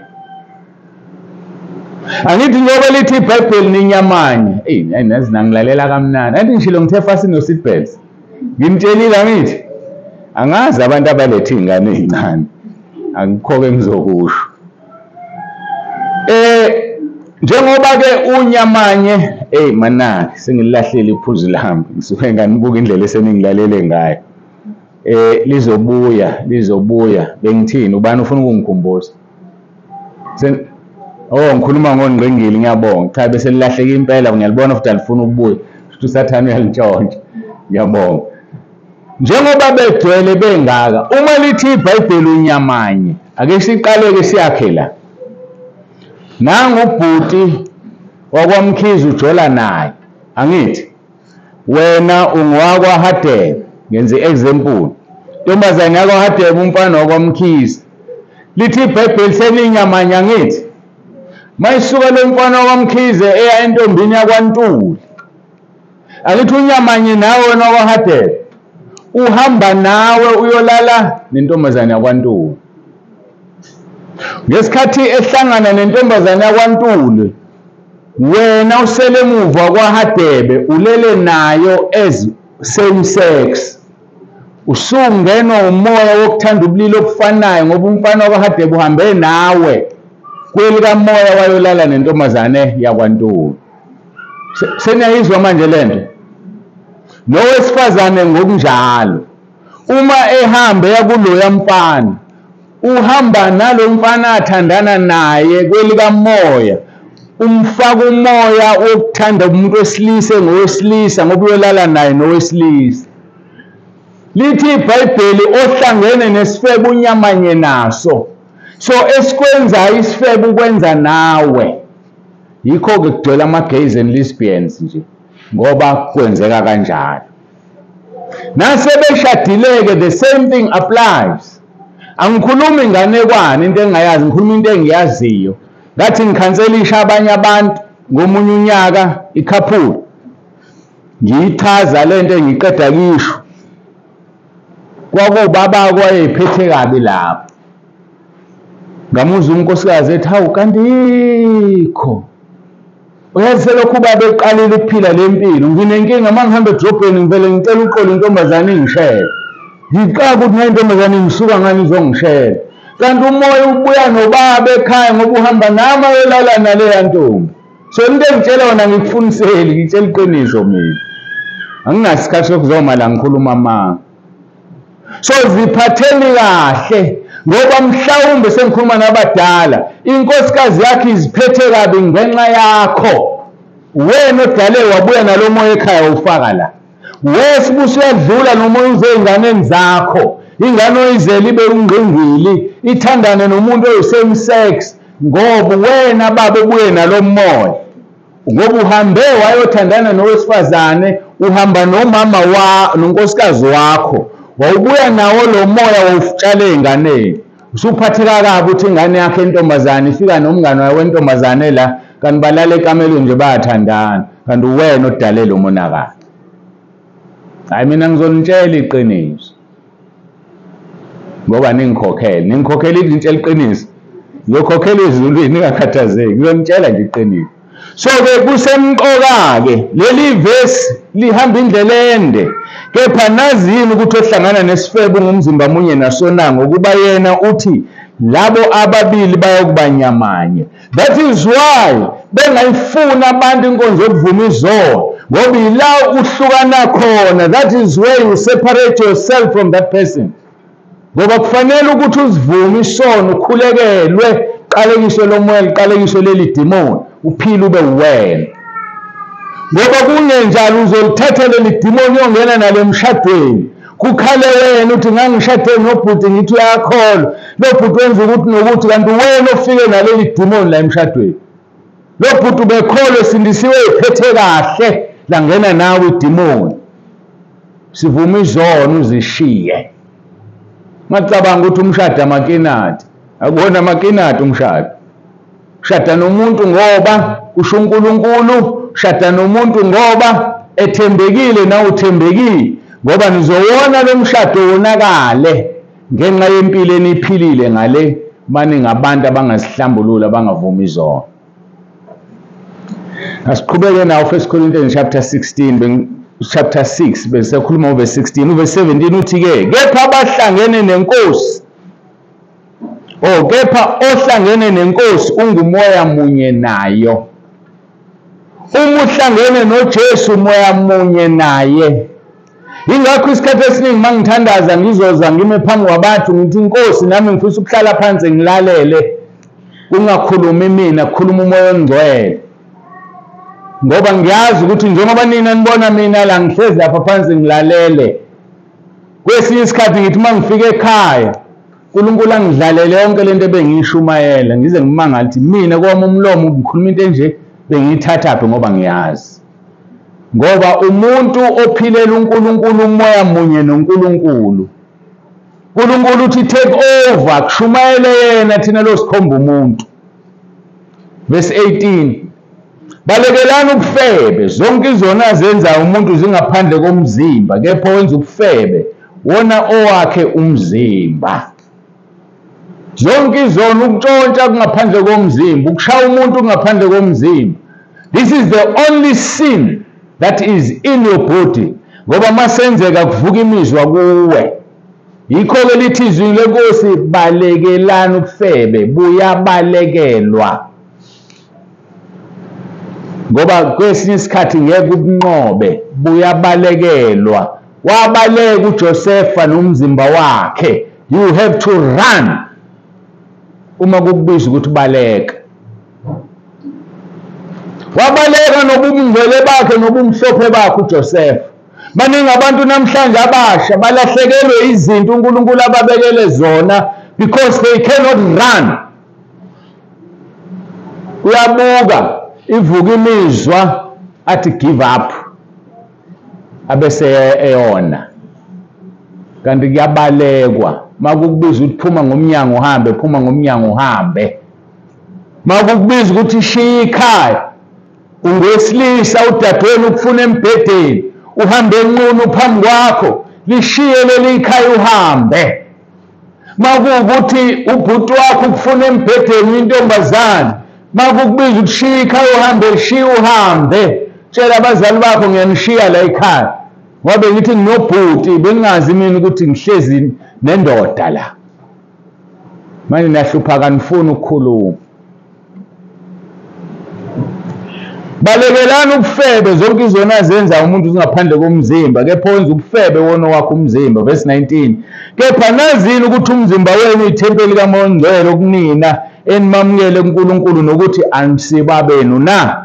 Speaker 1: Angithi njengoba lithi iBhayibheli ninyamanye. Nazi nangilalela kamnandi. Angithi ngishilo ngithe fasini no-seatbelts. Ngimtshelile angithi angazi abantu abalethe ingane ezincane. Angikho-ke ngizokusho. Njengoba ke unyamanye manaki sengililahlele iphuzu lami ngisuke nganibuka indlela eseningilalele ngayo. Lizobuya bengithini ubani ufuna ukungikhumbuza? Ngikhuluma ngongqingili ngiyabonga. Cha bese lilahleke impela ngiyalibona futhi alifuna ukubuya. Futhi usathane uyalitshontsha. Ngiyabonga. Njengoba begcwele bengaka uma lithi iBhayibheli unyamanye ake siqaleke siyakhe la. Nangu ubhuti wakwamkhize ujola naye. Angithi wena ungowakwa Hadebe ngenze example. Ntombazane yakwa Hadebe umfana wakwamkhize. Lithi iBhayibheli seninyamanye angithi. Mayisuka lo mfana wakwamkhize eya entombini yakwaNtuli. Angithi unyamanye nawe wena wakwahadebe. Uhamba nawe uyolala nentombazane yakwaNtuli. Ngesikhathi ehlangana nentombazane yakwaNtuli wena usele emuva kwaHadebe ulele nayo as same sex. Usungenwa umoya wokuthanda ubulili obufanayo ngoba umfana wakwaHadebe uhambe nawe kwelika moya wayolala nentombazane yakwaNtuli. Seniyayizwa manje lento. Nowesifazane ngokunjalo. Uma ehambe yakuloya mfana, uhamba nalo mfana athandana naye kwelika moya. Umfaka umoya wokuthanda umuntu wesilisa ngowesilisa ngoba uyolala naye nowesilisa. Lithi iBhayibheli ohlangene nesifebe unyamanye naso. So esikwenza isifebe ukwenza nawe. Yikho ke kugcwele ama-gays and lesbians nje ngoba kwenzeka kanjalo. Nasebeshadileke the same thing applies. Angikhulumi inganekwane into engayazi, ngikhuluma into engiyaziyo. Ngathi ngikhanselisha abanye abantu ngomunye unyaka ikhaphula. Ngiyichaza lento engiqeda kisho. Kwakubaba kwayephethe kabi lapho. Ngamuzwa unkosikazi ethi hawu kanti yikho. Uyazi selokhu ubaba eqalile ukuphila le mpilo. Nginenkinga uma ngihamba edrobheni ngivele ngicela uxolo intombazane ingishele. Ngiqala ukuthi nayo intombazane ngisuka ngani izongishela. Kanti umoya ubuya nobaba ekhaya ngoba uhamba nami ayolala naleya ntombi. So into engitshela wona ngikufuniseli, ngitshela iqiniso mina. Anginasikhathi sokuzoma la ngikhuluma amanga. So ziphatheni kahle ngoba mhlawumbe sengikhuluma nabadala, inkosikazi yakhe iziphethe kabi ngenxa yakho. Wena odale wabuya nalo moya ekhaya ufaka la. Wesibuso uyadlula nomoya uze einganeni zakho. Ingane oyizela ibe ungqingili, ithandane nomuntu oyi-same sex ngoba wena baba ubuye nalo moya. Ngoba uhambe wayothandana nowesifazane, uhamba nomama nonkosikazi wakho. Wawubuya nawo lo moya wawufutshale einganeni. Usuphatheka kabi uthi ingane yakhe entombazane ifika nomngane wayo wentombazane la kanti balala ekamelweni nje bayathandana kanti wena odale lo monakalo. Hayi mina ngizonitshela iqiniso. Ngoba ningikhokhela ngitshela iqiniso. Ngiyokhokhela ezulwini ningakhathazeki. Ngizonitshela nje iqiniso. So ke kusemqoka ke leli verse lihamba indlela ende. Kepha nazini ukuthi ohlangana nesifebe ngumzimba munye nasona ngokuba yena uthi labo ababili bayokuba nyamanye. That is why bengayifuna abantu inkonzo yokuvuma izono ngoba ila uhlukana khona. That is where you separate yourself from that person. Ngoba kufanele ukuthi uzivume isono ukhulekelwe, qalekiswe lomoya liqalekiswe leli demon, uphile ube wena. Ngoba kungenjalo uzolithatha leli demon yongena nale emshadweni. Kukhale wena uthi ngangishade nobhuti ngithi uyakholwa. Lo bhuti wenza ukuthi nokuthi kanti wena ofike naleli demon la emshadweni. Lo bhuti ubekholwe sindisiwe iphethe kahle la ngena nawe idemon. Sivume izono uzishiye. Macabanga ukuthi umshado amakinati. Akubona amakinati umshado. Ushada nomuntu ngoba kusho uNkulunkulu, ushada nomuntu ngoba ethembekile nawe uthembekile. Ngoba nizowona lo mshado wonakale ngenxa yempilo eniphilile ngale maningi abantu abangasihlambulula abangavuma izono. Asiqhubeke nawo 1 Corinthians chapter 16 chapter 6 bese khuluma verse 16 verse 17 uthi ke kepha abahlangene nenkosi kepha ohlangene nenkosi ungumoya munye nayo. Uma uhlangene noJesu umoya munye naye. Ingakho isikhathi esiningi mangithandaza ngizoza ngime phambi kwabantu ngithi inkosi nami ngifisa ukuhlala phansi ngilalele. Kungakhulumi mina, kukhuluma umoya ongcwele. Ngoba ngiyazi ukuthi njengoba nina nibona mina la ngihlezi lapha phansi ngilalele. Kwesinye isikhathi ngithi mangifika ekhaya uNkulunkulu angidlalele yonke lento ebengishumayela ngize ngimangala ukuthi mina kwami umlomo ngikhuluma into enje bengiyithathaphi ngoba ngiyazi. Ngoba umuntu ophilela uNkulunkulu umoya munye noNkulunkulu. uNkulunkulu uthi take over kushumayele yena thina lo sikhomba umuntu. Verse 18. Balekelana ubufebe zonke izona azenza umuntu zingaphandle komzimba kepha wenza ubufebe wona owakhe umzimba. Zonke izona ukutshontsha kungaphandle komzimba, ukushaya umuntu kungaphandle komzimba. This is the only sin that is in your body. Ngoba masenzeka kuvuka imizwa kuwe. Yikho ke lithi izwi lenkosi balekelana ubufebe buyabalekelwa. ngoba kwesinye isikhathi ngeke ubunqobe buyabalekelwa. Wabaleka uJosefa nomzimba wakhe. You have to run uma kukubiza ukuthi baleka. Wabaleka nobungcwele bakhe nobumhlophe bakhe uJosefa. Baningi abantu namhlanje abasha balahlekelwe izinto uNkulunkulu ababekele zona because they cannot run. Uyabuka ivuka imizwa athi give up abese eyona, kanti kuyabalekwa. Makukubiza ukuthi phuma ngomnyango uhambe, phuma ngomnyango uhambe. Makukubiza ukuthi shiya ikhaya, ungesilisa udadewenu ukufuna embhedeni, uhambe enqunu phambi kwakho, lishiye leli ikhaya uhambe. Makuwukuthi ubhuti wakho ukufuna embhedeni intombazane, makukubiza ukushiya ikhaya uhambe, lishiye uhambe. Tshela abazali bakho ngiyanishiya la ekhaya ngoba ngithi nginobhuti, bengazi mina ukuthi ngihlezi nendoda la. Manje nahlupha kanifuna ukukhuluma. Balekelana ubufebe zonke izona zenza umuntu ngaphandle komzimba, kepha wenza ubufebe wona wakho umzimba. Verse 19, kepha nazini ukuthi umzimba wenu ithempeli kaMoya oNgcwele okunina enimamukele kuNkulunkulu nokuthi anisibabenu na.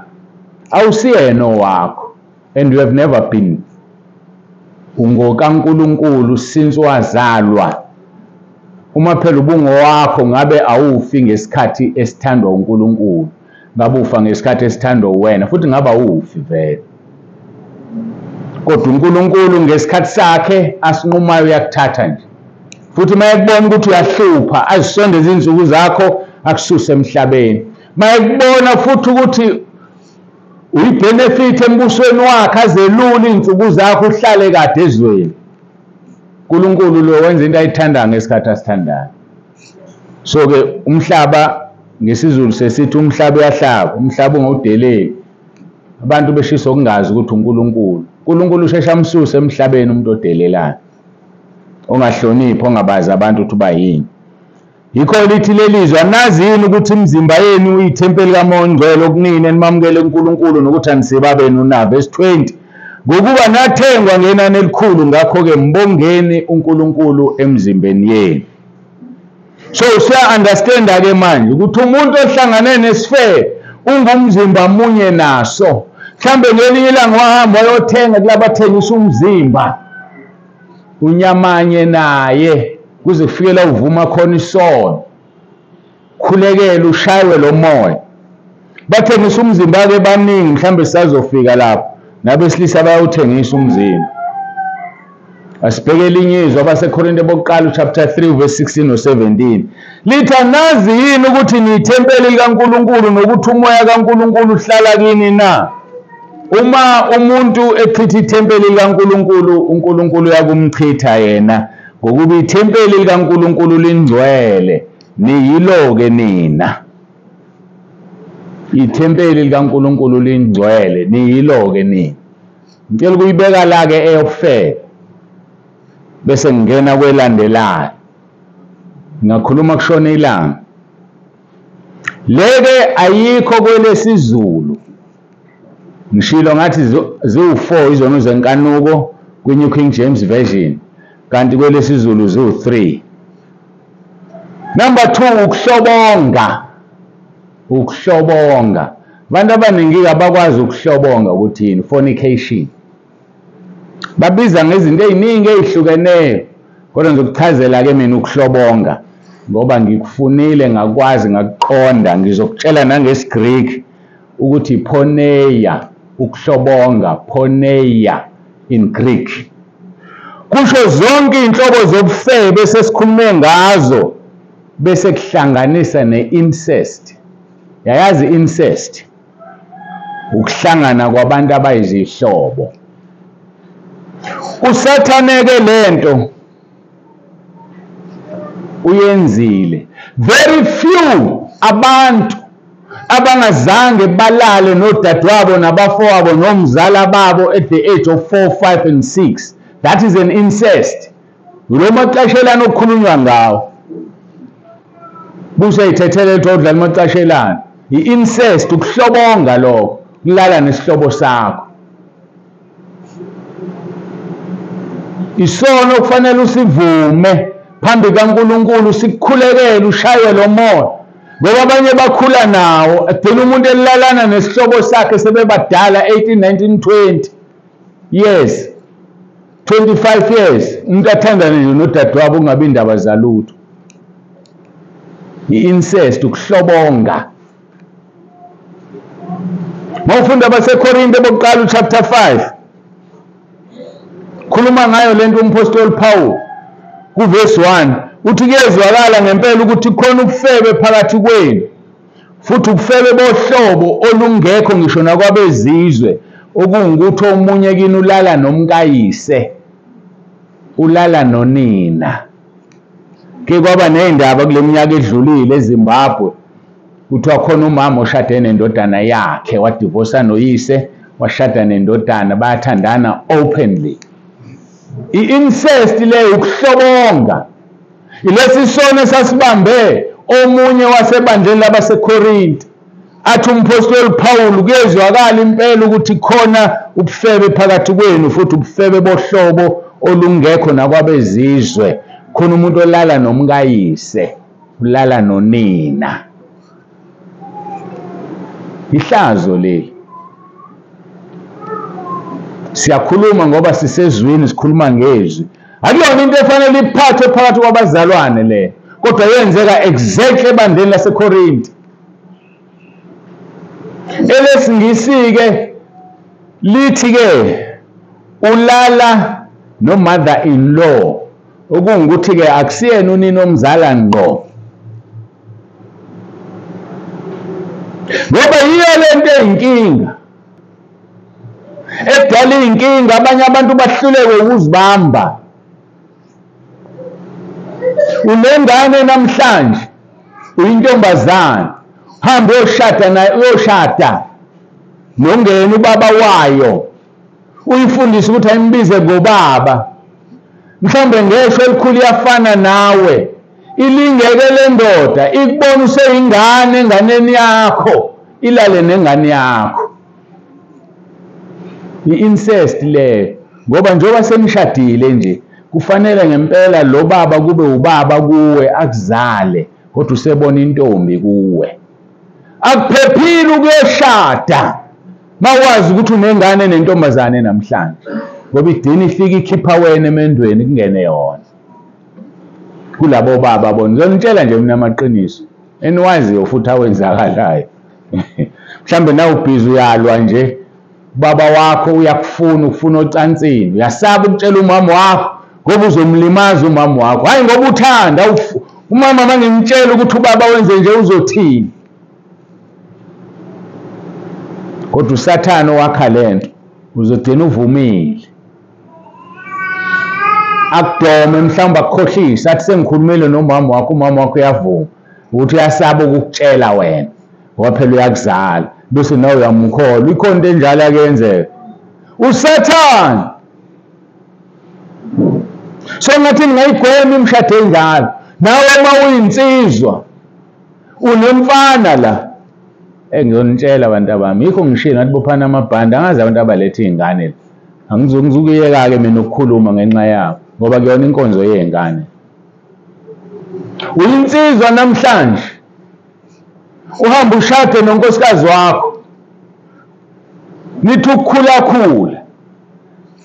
Speaker 1: Awusiyena wakho, and you have never been. UngokaNkulunkulu since wazalwa. Uma phela ubungowakho ngabe awufi ngesikhathi esithandwa uNkulunkulu, ngabe ufa ngesikhathi esithandwa wena, futhi ngabe awufi vele. Kodwa uNkulunkulu ngesikhathi sakhe asinqumayo uyakuthatha nje. Futhi mayekubona ukuthi uyahlupha azisondeze izinsuku zakho akususe emhlabeni. Mayekubona futhi ukuthi uyibenefit embusweni wakhe azelule izinsuku zakho uhlale kade ezweni. uNkulunkulu lo wenza into ayithandayo ngesikhathi asithandayo. So ke umhlaba ngesizulu sesithi umhlaba uyahlaba, umhlaba ungawudeleli. Abantu beshisa ukungazi ukuthi uNkulunkulu. uNkulunkulu usheshe amsuse emhlabeni umuntu odelelayo, ongahloniphi, ongabazi abantu ukuthi bayini. Yikho lithi lelizwa, nazi yini ukuthi imizimba yenu uyithempeli kaMoya oNgcwele okunina enimamukele uNkulunkulu nokuthi anisibabenu na. Verse 20, ngokuba nathengwa ngenani elikhulu, ngakho-ke mbongeni uNkulunkulu emzimbeni yenu. So siya-understand-ke manje ukuthi umuntu ohlangane nesifebe ungumzimba munye naso. Mhlambe ngelinye ilanga wahamba wayothenga kulabathengisa umzimba, unyamanye naye kuze kufikela uvuma khona isono, khulekela ushaywe lo moya. Bathengisa umzimba-ke baningi, mhlambe sizofika lapho nabesilisa bayawuthengisa umzimba. Asibheke elinye izwi abaseKorinte bokuqala chapter 3 verse 16 no 17. Lithi nazi yini ukuthi niyithempeli likaNkulunkulu nokuthi umoya kaNkulunkulu uhlala kini na. Uma umuntu echitha ithempeli likaNkulunkulu, uNkulunkulu uyakumchitha yena, ngokuba ithempeli likaNkulunkulu lingcwele, niyilo-ke nina. Ithempeli likaNkulunkulu lingcwele, niyilo-ke nina. Ngicela ukuyibeka la-ke eyobufebe, bese ngingena kwelandelayo. Ngakhuluma kushona ilanga. Leke ayikho kwelesizulu. Ngishilo ngathi ziwu4 izono zenkanuko kwiNew King James Version, kanti kwelesizulu ziwu3. Number 2, ukuhlobonga. Ukuhlobonga. Abantu abaningi abakwazi ukuhlobonga ukuthini? Fornication. Babiza ngezinto eziningi ezihlukeneyo, kodwa ngizokuchazela-ke mina ukuhlobonga ngoba ngikufunile, ngakwazi, ngakuqonda. Ngizokutshela nangesiGreek ukuthi poneia, ukuhlobonga, poneia in Greek. Kusho zonke inhlobo zobufebe esesikhulume ngazo bese kuhlanganisa ne-incest. Yayazi incest? Ukuhlangana kwabantu abayizihlobo. USathane-ke lento uyenzile. Very few abantu abangazange balale nodadewabo nabafowabo nomzala babo at the age of 4, 5 and 6. That is an incest. Lo maxashelana okukhulunywa ngawo buseyithethele thodla maxashelana. I-incest, ukuhlobonga lokho. kulala nesihlobo sakho. Isono kufanele usivume phambi kaNkulunkulu, sikukhulekele, ushaywe lo moya, ngoba abanye bakhula nawo. Agcina umuntu elalana nesihlobo sakhe sebebadala 18, 19, 20 years, 25 years, umuntu athandane nje nodadewabo ungabi indaba zalutho. I-incest, ukuhlobonga. Mawufunda abaseKorinte bokuqala chapter 5, khuluma ngayo lento umpostoli Paul kuverse 1, uthi kuyezwakala ngempela ukuthi khona ubufebe phakathi kwenu, futhi ubufebe bohlobo olungekho ngisho nakwabezizwe, okungukuthi omunye kini ulala nomkayise, ulala nonina. Ke kwaba nezindaba kule minyaka edlulile eZimbabwe, kuthiwa khona umama oshade nendodana yakhe, wadivosa noyise, washada nendodana, bayathandana openly. I-incest leyo ukuhlobonga. Ilesi sono esasibambe omunye wasebandleni labaseKorinte, athi umpostoli Paul kuyezwakala impela ukuthi khona ubufebe phakathi kwenu, futhi ubufebe bohlobo olungekho nakwabezizwe, khona umuntu olala nomkayise, ulala nonina. Ihlazo leli. Siyakhuluma ngoba sisezwini, sikhuluma ngezwi. Akuyona into efanele iphathe phakathi kwabazalwane le, kodwa yenzeka exactly ebandleni laseKorinte. Elesingisi-ke lithi-ke ulala no mother-in-law, okungukuthi-ke akusiyena unina omzala ngqo, ngoba yiyo lento eyinkinga edala iy'nkinga. Abanye abantu bahluleke ukuzibamba. Unengane namhlanje, uyintombazane, uhambe uyoshada nongena ubaba wayo, uyifundise ukuthi ayimbize ngobaba. Mhlawumbe ngeshwe elikhulu iyafana nawe, ilingeke le ndoda ikubona useyingane enganeni yakho, ilale nengane yakho. I-incest le, ngoba njengoba senishadile nje, kufanele ngempela lo baba kube ubaba kuwe, akuzale, kodwa usebona intombi kuwe. Akuphephile ukuyoshada mawazi ukuthi unengane nentombazane namhlanje, ngoba idini ifika ikhipha wena emendweni kungene yona. Kulabo baba bona, ngizonitshela nje mina amaqiniso eniwaziyo futhi awenzakalayo. Mhlambe na ubhizi uyalwa nje, baba wakho uyakufuna, ufuna ocansini, uyasaba ukutshela umama wakho ngoba uzomlimaza umama wakho, hayi ngoba uthanda. Umama mangimtshela ukuthi ubaba wenze nje uzothini, kodwa uSathane wakha lento, uzogcina uvumile, akudome, mhlawumbe akukhohlise, athi sengikhulumile nomama wakho, umama wakho uyavuma ukuthi uyasaba ukukutshela wena ngoba phela uyakuzala, bese nawe uyamkholwa. Ikhona into enjalo akuyenzeka, uSathane. So ngathi ngayigwema imishado enjalo. Nawe uma uyinsizwa unemfana la, ngizonitshela abantu bami, yikho ngishilo ngathi bophana amabhande, angazi abantu abaletha iy'ngane. Angizukuyeka-ke mina ukukhuluma ngenxa yabo, ngoba kuyona inkonzo yey'ngane. Uyinsizwa namhlanje, uhamba ushade nonkosikazi wakho, nithi ukukhulakhula,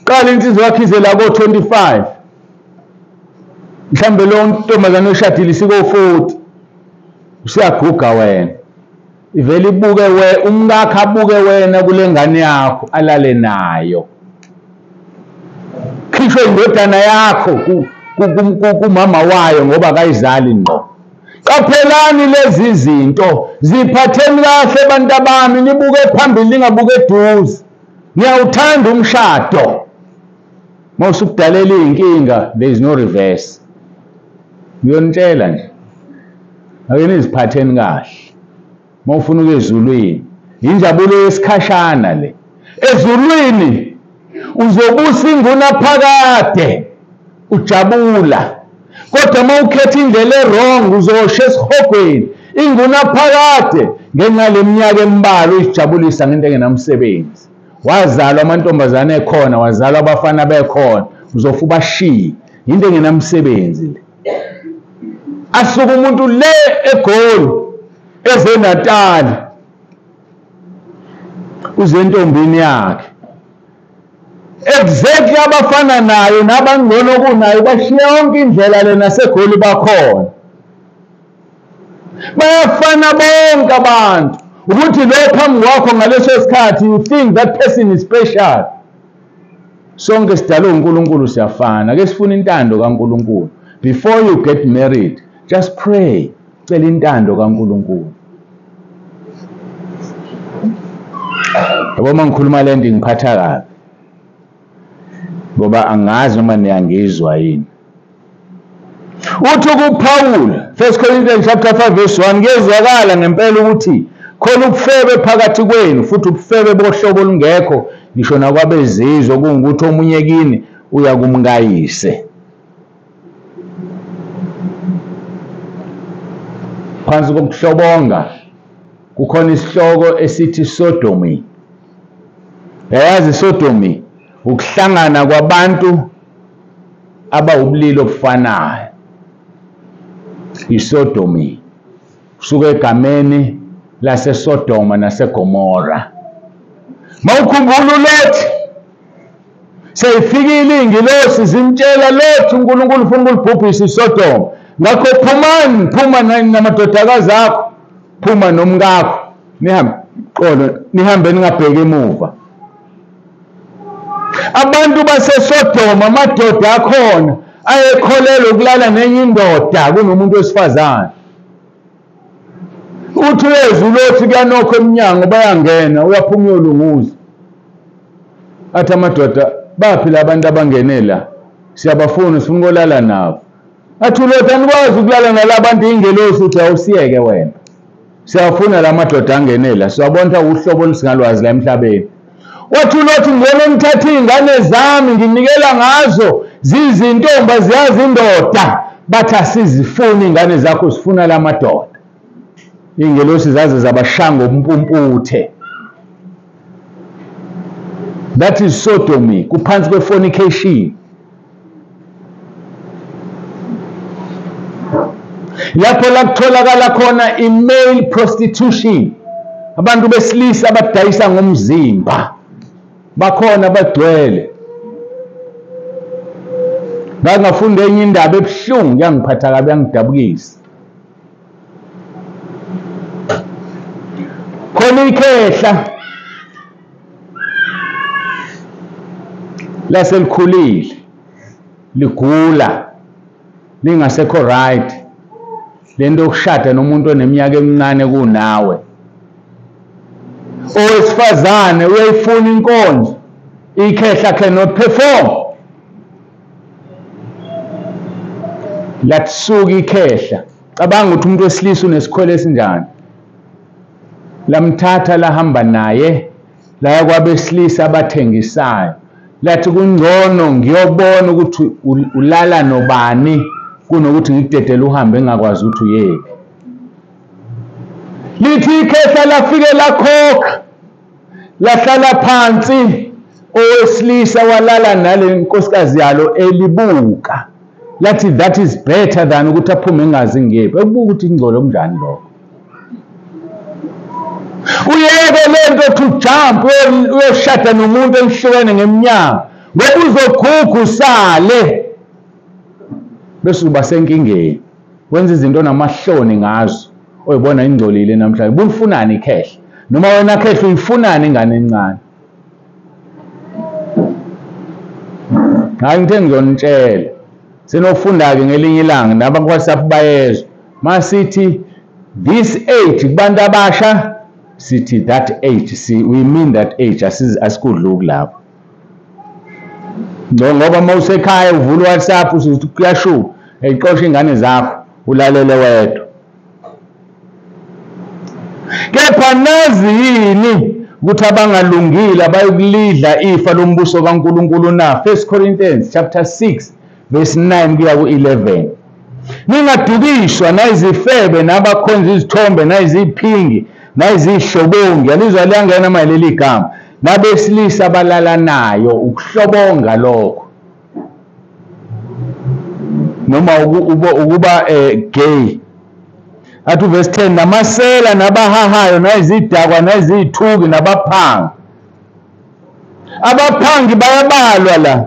Speaker 1: qala insizwa yakho ize la ko-25, mhlawumbe lo ntombazane oshadile isiko-40, usiyaguga wena, ivele ibuke umkakhe abuke wena kule ngane yakho, alale nayo, khishwe indodana yakho kumama wayo ngoba akayizali ngqo. Qaphelani lezi zinto, ziphatheni kahle bantu bami, nibuke phambili ningabuke eduze. Ngiyawuthanda umshado. Mawusukudalela iy'nkinga, there is no reverse. Ngiyonitshela nje, ake niziphatheni kahle. Mawufuna ukuya ezulwini, injabulo yesikhashana le. Ezulwini uzobusa ingunaphakade, ujabula. Kodwa uma ukhetha indlela erong uzosha esihogweni. Ingunaphakade ngenxa leminyaka embalwa uyijabulisa ngento engenamsebenzi. Wazalwa amantombazane ekhona, wazalwa abafana bekhona, uzofa ubashiye into engenamsebenzi le. Asuka umuntu le eGoli ezeNatali uze entombini yakhe. Exactly abafana nayo nabangcono kunayo bashiya yonke indlela le naseGoli bakhona. Bayafana bonke abantu. Ukuthi lo phambi kwakho ngaleso sikhathi you think that person is special. Sonke sidalwe uNkulunkulu siyafana. Ake sifune intando kaNkulunkulu. Before you get married, just pray. Cela intando kaNkulunkulu. Yabo mangikhuluma le nto ngiphatha kabi. Ngoba angazi noma niyangizwa yini. Uthi kuPaul 1 Corinthians chapter 5 verse 1 ngezwakala ngempela ukuthi khona ubufebe phakathi kwenu futhi ubufebe bohlobo olungekho ngisho nakwabezizwe kungukuthi omunye kini uya kumkayise. Phansi kokuhlobonga kukhona isihloko esithi sodomy. Yazi sodomy ukuhlangana kwabantu abawubulili obufanayo. Isodomy kusuka egameni laseSodoma naseGomora. Mawukhumbula uLothi seyifikile ingilosi zimtshela Lothi uNkulunkulu ufuna ukulibhubhisa iSodoma. Ngakho phumani, phuma namadodakazi akho, phuma nomkakho, nihambe ningabheki emuva. Abantu baseSodoma amadoda akhona ayekholelwa ukulala nenye indoda kunomuntu wesifazane. Uthi uyezwa uLothi kuyanokho eminyango bayangena uyaphuma uyolunguza. Athi amadoda baphi labantu abangene la? Siyabafuna sifuna ukulala nabo. Athi uLothi anikwazi ukulala nalabantu ingelosi uthi awusiyeke wena. Siyafuna la madoda angene la. Siyabona uhlobo olusingalwazi la emhlabeni. Wathi uLothi ngiyona ngithatha izingane zami nginikela ngazo zizintomba ziyazi indoda. Bathi asizifuni izingane zakho sifuna la madoda. Ingelosi zaze zabashanga umpumputhe. That is sodomy, kuphansi kwe-fornication. Lapho la kutholakala khona i-male prostitution. Abantu besilisa abadayisa ngomzimba. Bakhona bagcwele. Ngangafunda enye indaba ebuhlungu yangiphatha kabi yangidabukisa. Khona ikhehla laselikhulile ligula lingasekho right lento yokushada nomuntu oneminyaka emincane kunawe. Owesifazane uyayifuna inkonzo, ikhehla cannot perform. Latsuka ikhehla cabanga ukuthi umuntu wesilisa unesikhwele esinjani. Lamthatha lahamba naye laya kwabesilisa abathengisayo. Lathi kungcono ngiyobona ukuthi ulala nobani kunokuthi ngikudedele uhambe engakwazi ukuthi uyeke. Lithi ikhehla lafike lakhokha lahlala phansi owesilisa walala nale nkosikazi yalo elibuka. Lathi that is better than ukuthi aphume engazi ngephi. Ukubuka ukuthi ingcolo kunjani lokho. Uyeke lento to jump uyoshada nomuntu elihlukene ngeminyaka ngoba uzoguga usale bese uba senkingeni wenza izinto namahloni ngazo oyibona ingcolile namhlanje. Bulifunani ikhehla noma wena khehla uyifunani ingane encane? Hayi ngithe ngizonitshela senofunda-ke ngelinye ilanga naba ku-WhatsApp bayezwa masithi this age kubantu abasha sithi that age, we mean that age, asikudluki lapho. Ngoba uma usekhaya uvula WhatsApp usuthi kuyashuba eyiqosha ingane zakho ulalele wedwa. Kepha nazi yini ukuthi abangalungile abayokulidla ifa lombuso kaNkulunkulu na? 1 Corinthians chapter 6 verse 9 kuya ku-11. Ningadukishwa nayizifebe nabakhonza izithombe nayiziphingi nayizihlobongi, yalizwa liyangena manje leli gama, nabesilisa abalalanayo, ukuhlobonga lokho. Noma ukuba gay. Athi verse 10, namasela nabahahayo nayizidakwa nayizithuki nabaphangi. Abaphangi bayabalwa la,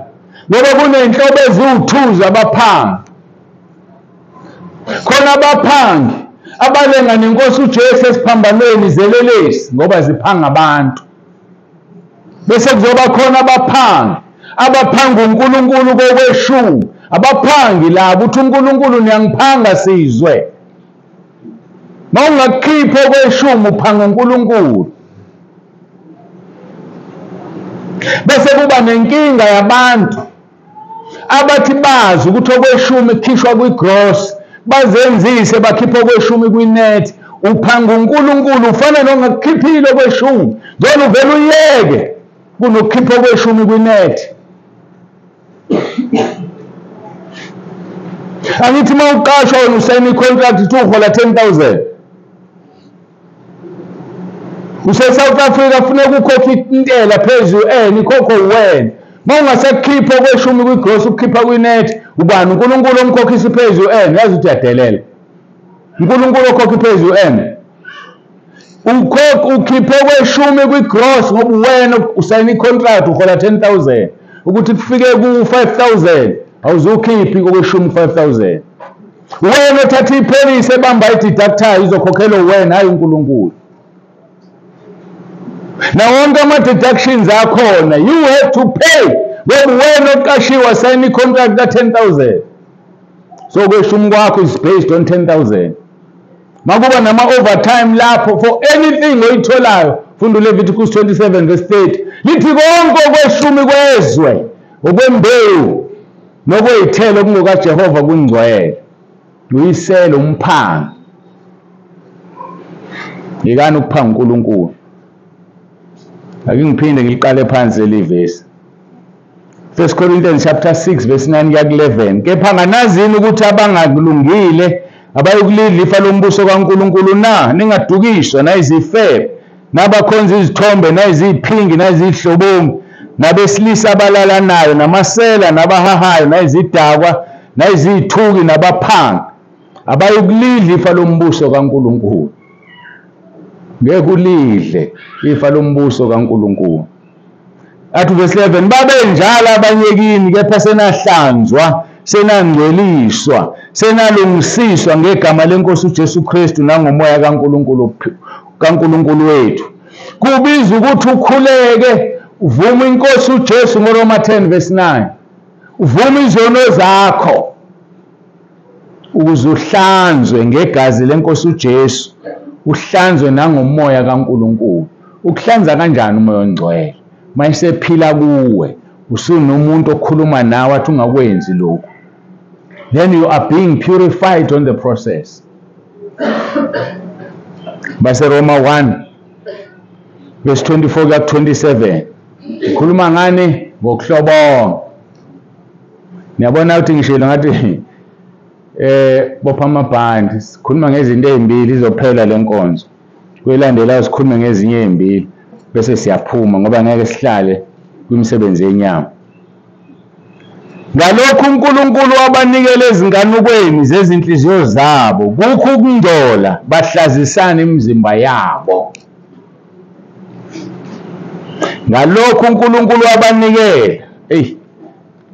Speaker 1: ngoba kunenhlobo eziwu-2 zabaphangi. Khona abaphangi abalenga nenkosi uJesu esiphambanweni zelelesi ngoba ziphanga abantu. Bese kuzoba khona abaphanga uNkulunkulu kokweshumi. Abaphangi labo uthi uNkulunkulu niyangiphanga sizwe. Ma ungakukhipha okweshumi uphanga uNkulunkulu. Bese kuba nenkinga yabantu abathi bazi ukuthi okweshumi kukhishwa kwi-gross, bazenzise bakhipha okweshumi kwi-net. Uphanga uNkulunkulu ufana nongakukhiphile okweshumi, njalo uvele uyeke kunokukhipha okweshumi kwi-net. Angithi uma uqashwa wena usayina i-contract uthi uhola 10,000. Use-South Africa funeka ukhokhe intela phezulu ikhokho wena. Ma ungasakukhipha okweshumi kwi-gross ukukhipha kwi-net, ubani uNkulunkulu omkhokhisa phezulu yazi ukuthi uyadelela. uNkulunkulu okhokha phezulu ukhiphe okweshumi kwi-gross ngoba wena usayina i-contract uhola 10,000. Ukuthi kufike ku-5,000 awuzukhiphi okweshumi 5,000. Wena othatha ipholisi ebamba i-deductayo izokhokhelwa wena, hayi uNkulunkulu. Na wonke ama-deductions akhona you have to pay ngoba wena oqashiwe sayina i-contract ka-10,000. So okweshumi kwakho is based on 10,000. Makuba nama-overtime lapho for anything oyitholayo, funda uLeviticus 27 verse 30, lithi konke okweshumi kwezwe, okwembewu nokwey'thelo kungokaJehova kungcwele, uyisele umphanga. Yekani ukuphanga uNkulunkulu. Ake ngiphinde ngiliqale phansi leli vesi. 1 Corinthians chapter 6 verse 9 kuya ku-11. Kepha nganazini ukuthi abangakulungile abayokulidla ifa lombuso kaNkulunkulu na, ningadukiswa nayizifebe, nabakhonza izithombe, nayiziphingi, nayizihlobongi, nabesilisa abalalanayo, namasela, nabahahayo, nayizidakwa, nayizithuki, nabaphanga, abayokulidla ifa lombuso kaNkulunkulu. Ngeke ulidle ifa lombuso kaNkulunkulu. Athi verse 11, babe njalo abanyekini, kepha senahlanzwa, senangcweliswa, senalungisiswa ngegama lenkosi uJesu Kristu nangomoya kaNkulunkulu wethu. Kubizwa ukuthi ukhuleke, uvuma inkosi uJesu ngoRoma 10 verse 9. Uvuma izono zakho ukuze uhlanzwe ngegazi lenkosi uJesu, uhlanzwe nangomoya kaNkulunkulu. Ukuhlanza kanjani umoya ongcwele? Mayisephila kuwe, usunomuntu okhuluma nawe athi ungakwenzi lokho. Then you are being purified on the process. Base Roma 1 verse 24 kuya 27. Ukhuluma ngani? Ngokuhlobonga. Niyabona ukuthi ngishilo ngathi bopha amabhandi, sikhuluma ngezinto ezimbili izophela lenkonzo. Kuyilandelayo sikhulume ngezinye ezimbili bese siyaphuma ngoba ngeke sihlale kwimisebenzi yenyama. Ngalokho uNkulunkulu wabanikela ezinganukweni zezinhliziyo zabo, kukho ukungcola, bahlazisana imizimba yabo. Ngalokho uNkulunkulu wabanikela,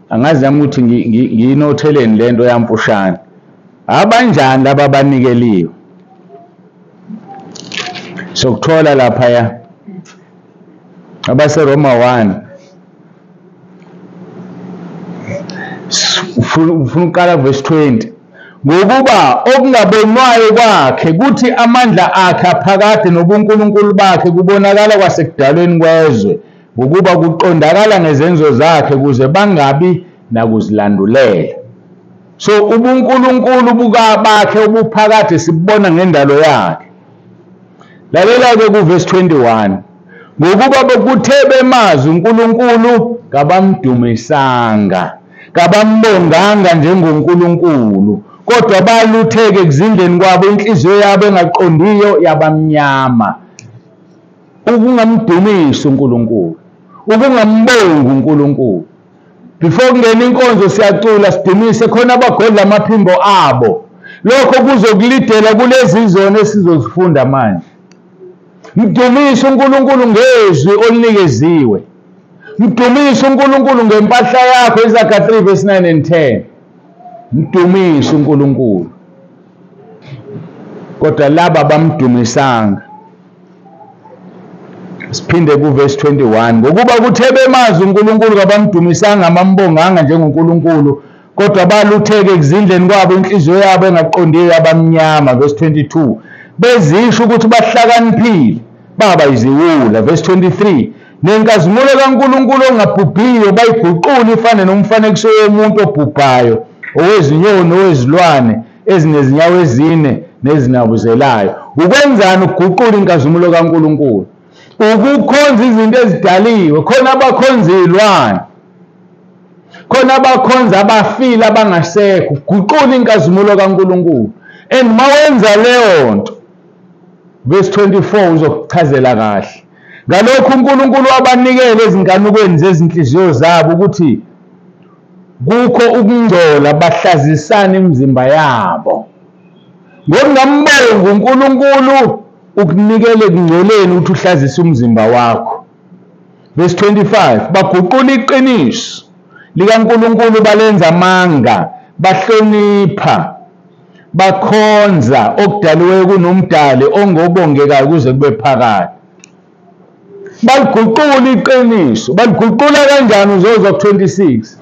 Speaker 1: angazi nami ukuthi ngiyinotheleni lento yampushana. Abanjani laba abanikeliwe? Sokuthola laphaya abase Roma 1 ufuna uqala verse 20. Ngokuba okungabonwayo kwakhe kuthi amandla akhe aphakade nobuNkulunkulu bakhe kubonakala kwasekudalweni kwezwe, ngokuba kuqondakala ngezenzo zakhe kuze bangabi nakuzilandulela. So ubuNkulunkulu bakhe obuphakade sibona ngendalo yakhe. Lalela-ke kuverse 21. Ngokuba bekuthe bemazi uNkulunkulu kabamdumisanga, kabambonganga njengoNkulunkulu, kodwa balutheke ekuzindeni kwabo, inhliziyo yabo engaqondiyo yabamnyama. Ukungamdumisi uNkulunkulu, ukungambongi uNkulunkulu. Before kungena inkonzo siyacula sidumise khona abagodla amaphimbo abo. Lokho kuzokulidela kulezi zona esizozifunda manje. Mdumise uNkulunkulu ngezwi olunikeziwe. Mdumise uNkulunkulu ngempahla yakho, Izaga 3 verse 9 and 10. Mdumise uNkulunkulu. Kodwa laba bamdumisanga. Siphinde ku verse 21. Ngokuba kuthe bemazi uNkulunkulu kabamdumisanga bambonganga njengoNkulunkulu, kodwa balutheke ekuzindleni kwabo, inhliziyo yabo engaqondiyo yabamnyama. Verse 22. Bezisho ukuthi bahlakaniphile, baba iziwula. Verse 23. Nenkazimulo kaNkulunkulu ongabhubhiyo bayiguqula ifane nomfanekiso womuntu obhubhayo, owezinyoni, owezilwane ezinezinyawo ezine nezinabuzelayo. Ukwenzani ukuguqula inkazimulo kaNkulunkulu? Ukukhonza izinto ezidaliwe. Khona abakhonza izilwane, khona abakhonza abafile abangasekho. Guqula inkazimulo kaNkulunkulu. And mawenza leyo nto, verse 24 uzokuchazela kahle. Ngalokho uNkulunkulu wabanikela ezinganukweni zezinhliziyo zabo ukuthi kukho ukungcola bahlazisana imizimba yabo. Ngokungambongi uNkulunkulu ukunikela ekungcoleni ukuthi uhlazise umzimba wakho. Verse 25. Baguqula iqiniso likaNkulunkulu balenza amanga, bahlonipha, bakhonza okudaliweyo kunomdali ongobongekayo kuze kube phakade. Baliguqula iqiniso. Baliguqula kanjani uzozwa ku 26?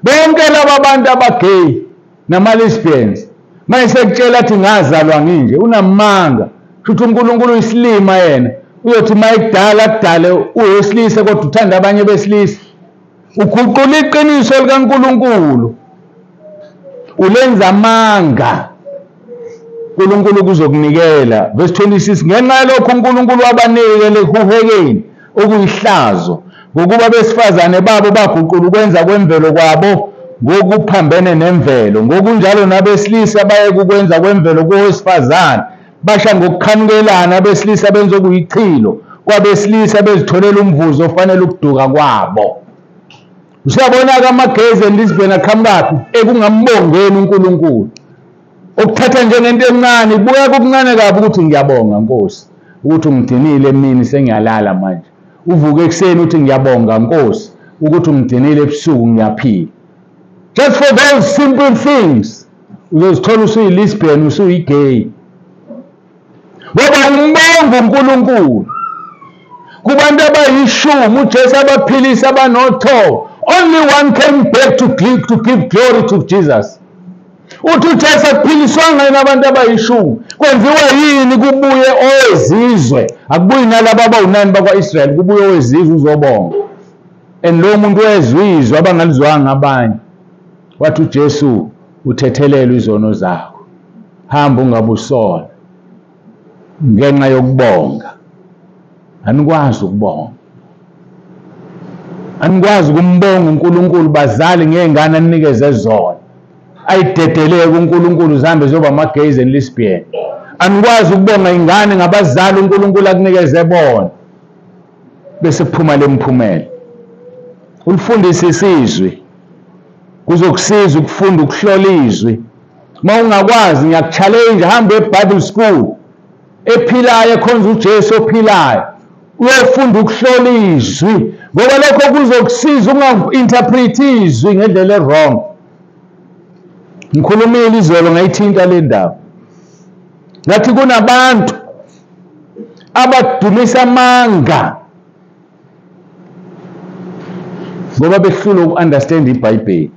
Speaker 1: Bonke laba bantu abagay nama-lesbians mayesekutshela athi ngazalwa nginje unamanga. Futhi uNkulunkulu uyisilima yena. Uyothi mayekudala kudale uwesilisa kodwa uthanda abanye besilisa. Uguqula iqiniso likaNkulunkulu. Ulenza amanga. uNkulunkulu kuzokunikela. Verse 26. Ngenxa yalokho uNkulunkulu wabanikele ekuhekeni okuyihlazo, ngokuba besifazane babo baguqula ukwenza kwemvelo kwabo ngokuphambene nemvelo. Ngokunjalo nabesilisa bayeke ukwenza kwemvelo kowesifazane, basha ngokukhanukelana. Abesilisa benza okuyichilo, kwabesilisa bezitholela umvuzo ofanele ukuduka kwabo. Usiyabona-ke amagezi elisbeni aqhamukaphi? Ekungambongeni uNkulunkulu. Ukuthatha njengento encane, ibuya kukuncane kabi ukuthi ngiyabonga Nkosi ukuthi ungigcinile emini sengiyalala manje. Uvuke ekuseni uthi ngiyabonga Nkosi ukuthi ungigcinile ebusuku ngiyaphila. Just for those simple things uzozithola usuyi-lesbian, usuyi-gay. Ngoba umbonga uNkulunkulu. Kubantu abayishumi uJesu abaphilisa abanotho, only one came back to give glory to Jesus. Uthi uJesu akuphiliswanga nabantu abayishumi. Kwenziwa yini kubuye owezizwe? Akubuyi nalabo abawu9 bakwa-Israyeli, kubuye owezizwe uzobonga. And lo muntu wezizwe abangalizwanga abanye. Wathi uJesu uthethelele izono zakho. Hamba ungabusola. Ngenxa yokubonga. Anikwazi ukubonga. Anikwazi ukumbonga uNkulunkulu bazali ngezingane anikeze zona. Ayidedeleke uNkulunkulu zihambe zoba ama-gays and lesbian. Anikwazi ukubonga ingane ngabazali uNkulunkulu akunikeze bona. Bese kuphuma lemphumela. Ulifundise isizwe. Kuzokusiza ukufunda ukuhlola izwi. Uma ungakwazi ngiyakuchallenge hambe eBible school ephilayo ekhonza uJesu ophilayo. Uyofunda ukuhlola izwi. Ngoba lokho kuzokusiza unga-interpret izwi ngendlela e-wrong. Ngikhulumile izolo ngayithinta le ndaba. Ngathi kunabantu abadumisa amanga ngoba behlula uku-understand iBhayibheli.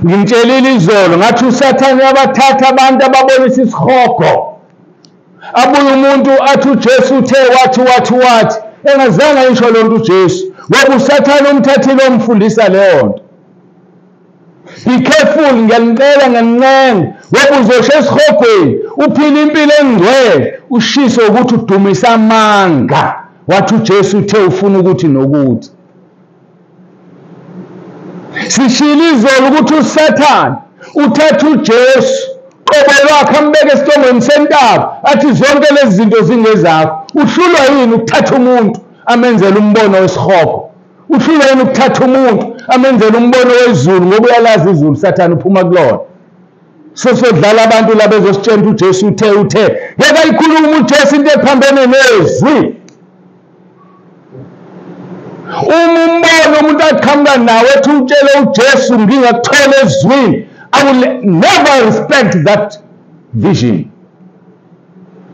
Speaker 1: Ngimtshelile izolo ngathi uSathane yabathatha abantu ababonisa isihogo. Abuye umuntu athi uJesu uthe wathi engazange ayisho lonto uJesu. Ngoba uSathane umthathile omfundisa leyo nto. Be careful, ngiyanicela ngiyanincenga. Ngoba uzosho esihogweni uphila impilo engcwele ushiso ukuthi udumisa amanga. Wathi uJesu uthe ufuna ukuthi nokuthi. Sishilo izolo ukuthi uSathane uthatha uJesu qobo lwakhe ambeke esitongweni sentaba athi zonke lezi zinto zingezakho. Uhlulwa yini ukuthatha umuntu amenzela umbono wesihogo? Uhlulwa yini ukuthatha umuntu amenzela umbono wezulu ngoba uyalazi izulu Sathane uphuma kulona? Sodlala abantu laba bezositshela uJesu uthe yeka ikhuluma uJesu into ephambene nezwi. Umbono umuntu aqhamuka nawe ethi utshele uJesu ngingakuthola ezwini, I will never respect that vision.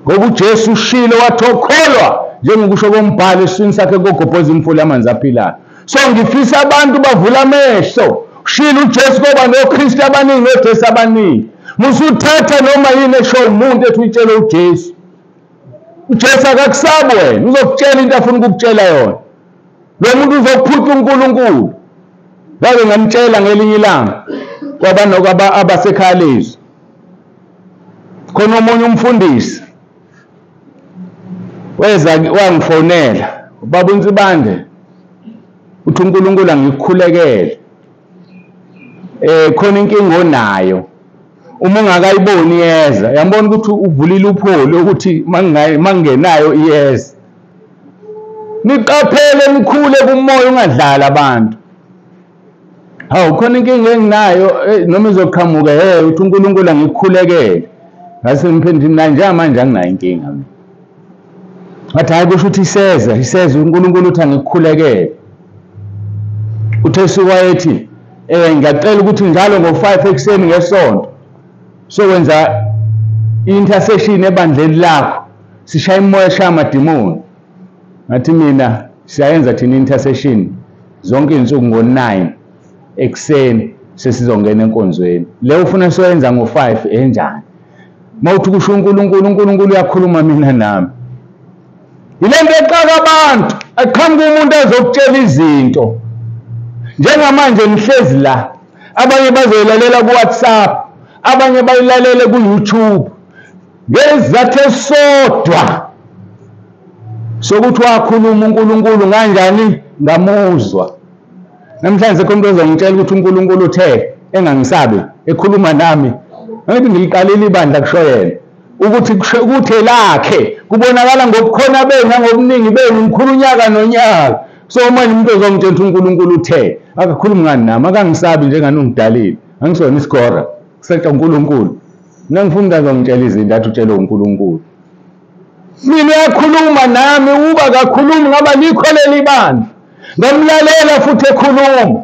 Speaker 1: Ngoba uJesu ushilo wathi okholwa njengokusho kombhalo esiswini sakhe kogobhoza imfula yamanzi aphilayo. So ngifisa abantu bavula amehlo. Ushilo uJesu ngoba noKristu abaningi noJesu abaningi. Musuthatha noma yini esho umuntu ethi uyitshele uJesu. uJesu akakusabi wena, uzokutshela into afuna ukukutshela yona. Lo muntu uzokuphutha uNkulunkulu. Ngake ngamtshela ngelinye ilanga kwabantu abasekhaya lezwi. Khona omunye umfundisi weza wangifonela, baba uNsibande, uthi uNkulunkulu angikukhulekele. Khona inkinga onayo. Uma ungakayiboni iyeza, yambona ukuthi uvulile upholo ukuthi mangingenayo iyeza. Niqaphele nikhule kumoya ungadlala abantu. Hawu khona inkinga enginayo noma izoqhamuka uthi uNkulunkulu angikukhulekele. Ngase ngiphendule manje manje anginayo inkinga mina. Ngathi hayi kusho ukuthi iseza uNkulunkulu uthi angikukhulekele. Uthe siwayethi ngiyacela ukuthi njalo ngo5 ekseni ngesonto sokwenza intercession ebandleni lakho sishaya imoya shaya amadimoni. Ngathi mina siyayenza thina intercession zonke izinsuku ngo9 ekseni sesizongena enkonzweni. Le ufuna siyenza ngo5 enjani? Mawuthi kusho uNkulunkulu uyakhuluma mina nami. Yilento eqaka abantu, aqhamuka umuntu azokutshela izinto. Njengamanje nihlezi la, abanye bazoyilalela kuWhatsApp, abanye bayilalele kuYouTube. Ngezathu esodwa sokuthi wakhuluma uNkulunkulu kanjani ngamuzwa. Namhlanje khona uzongitshela ukuthi uNkulunkulu uthe engangisabi ekhuluma nami. Ngathi ngiliqalile ibandla kusho yena ukuthi kuthe lakhe kubonakala ngokukhona benu nangobuningi benu ngikhulunyaka nonyaka. So manje umuntu ozongitshela ukuthi uNkulunkulu uthe akakhulumi ngani nami, akangisabi njengani ungidalile. Angisona isikora kusenta uNkulunkulu. Mina ngifuna uzongitshela izinto athi utshele uNkulunkulu. Mina uyakhuluma nami, uba akakhulumi ngaba nikholela ibandla. Ngamlalela futhi ekhuluma.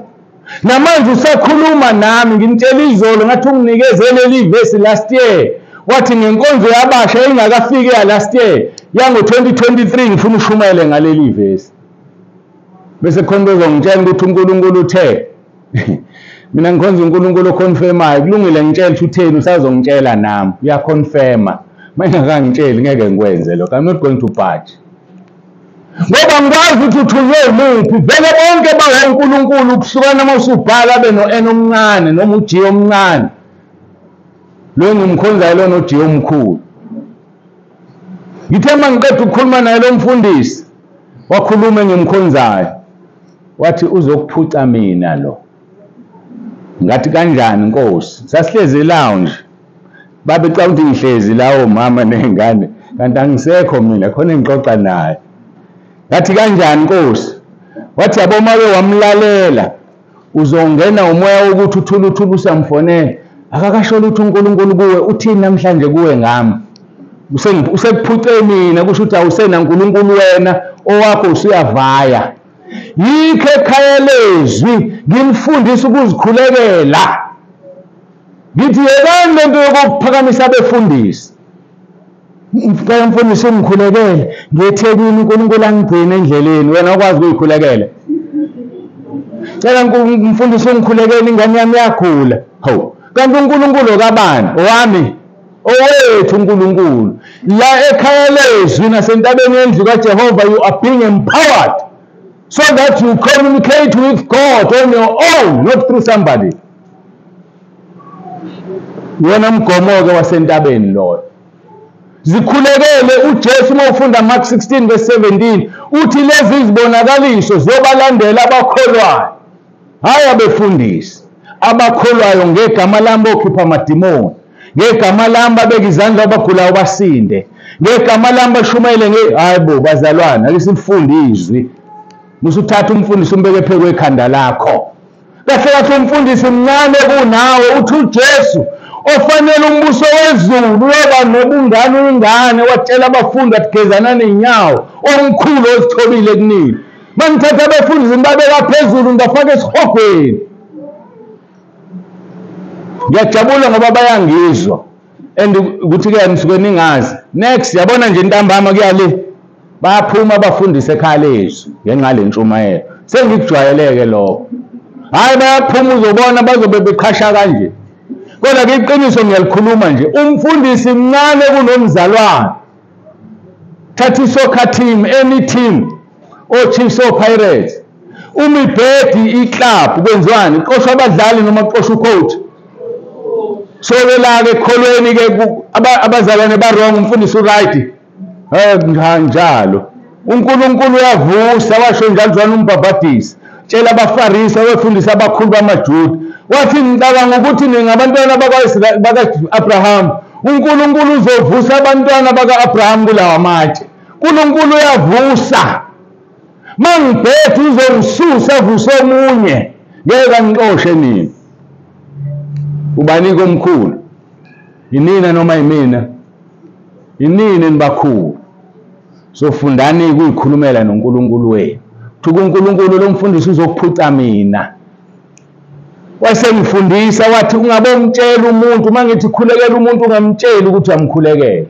Speaker 1: Namanje usakhuluma nami, ngintshela izolo ngathi unginikezele leli verse last year. Wathi ngenkonzo yabasha engakafiki ya last year yango 2023 ngifuna ushumele ngaleli verse. Bese khona bezongitshela ukuthi uNkulunkulu uthe. Mina ngikhonza uNkulunkulu oconfirmayo, kulungile ngitshela ukuthi utheni usazongitshela nami. Uyaconfirma. Manje akangitsheli ngeke ngikwenze lokho. I'm not going to budge. Ngoba ngikwazi ukuthi uthunywe umuphi. Vele bonke bawonkulunkulu kuhlukana uma usubhala beno-N omncane noma uG omncane. Lo ngimkhonzayo lo noG omkhulu. Ngithe mangiqeda ukukhuluma naye lo mfundisi wakhuluma engimkhonzayo. Wathi uzokuphuca mina lo. Ngathi kanjani Nkosi? Sasihlezi lounge. Babecanga ukuthi ngihlezi lawo mama nengane. Kanti angisekho mina khona engixoxa naye. Ngathi kanjani Nkosi? Wathi yabo make wamlalela uzongena umoya wokuthi uthula usamfonela. Akakasho lutho uNkulunkulu kuwe, uthini namhlanje kuwe ngami? Usekuphuce mina kusho ukuthi awusena uNkulunkulu wena owakho usuyavaya. Yikho ekhaya lezwi ngimfundisa ukuzikhulekela. Ngithi yekani lento yokuphakamisa abefundisi. Mfundisi ungikhulekele, ngethekwini uNkulunkulu angigcine endleleni, wena ukwazi ukuyikhulekela. Cela mfundisi ungikhulekele ingane yami yakhula. Hawu, kanti uNkulunkulu kabani? Owami. Owethu uNkulunkulu. La ekhaya lezwi nasentabeni yendlu kaJehova you are being empowered so that you communicate with God on your own, not through somebody. Wena mgomo-ke wasentabeni loyo. Zikhulekele uJesu uma ufunda Mark 16 verse 17 uthi lezi izibonakaliso zobalandela abakholwayo. Hayi abefundisi. abakholwayo ngegama lami bokhipha amadimoni, ngegama lami babeka izandla abagulayo basinde, ngegama lami bashumayele hayi bo bazalwane, ake silifunde izwi. Musuthatha umfundisi umbeke phezu kwekhanda lakho. Kahle kahle umfundisi mncane kunawe, uthi uJesu ofanele umbuso wezulu uyoba nobungane uyingane, watshela abafundi wathi gezana ney'nyawo, omkhulu ozithobile kunini. Mangithatha abefundisi ngibabeka phezulu ngibafaka esihogweni. Ngiyajabula ngoba bayangizwa and ukuthi-ke nisuke ningazi. Next yabona nje ntambama kuyale bayaphuma abafundisi ekhaya lethu ngenxa le ntshumayelo. Sengikujwayeleke lokho. Hayi bayaphuma uzobona bazobe beqhasha kanje. Kodwa ke iqiniso ngiyalikhuluma nje, umfundisi mncane kunomzalwane. Thatha isoccer team, any team, o-Chiefs o-Pirates. Umibhedi iclub kwenziwani? Qoshwa abadlali noma qoshwa ucoach? Sobela-ke ekholweni-ke abazalwane ba-wrong, umfundisi u-right. Njalo. uNkulunkulu uyavusa, washo njalo uzwana umbhabhadisi. Tshela abafarisi abafundisa abakhulu bamaJuda. Wathi ngicabanga ukuthi ningabantwana baka-Abraham. uNkulunkulu uzovusa abantwana baka-Abraham kulawa matshe. uNkulunkulu uyavusa. Mangibhedi uzongisusa avuse omunye. Ngeke angixoshe nini. Ubani komkhulu? Yinina noma yimina? Yinini nibakhulu. So fundani ukuyikhulumela noNkulunkulu wenu. Thuka uNkulunkulu lo mfundisi uzokuphuca mina. Wasengifundisa wathi ungabomtshela umuntu, mangithi khulekela umuntu ungamtsheli ukuthi uyamkhulekela.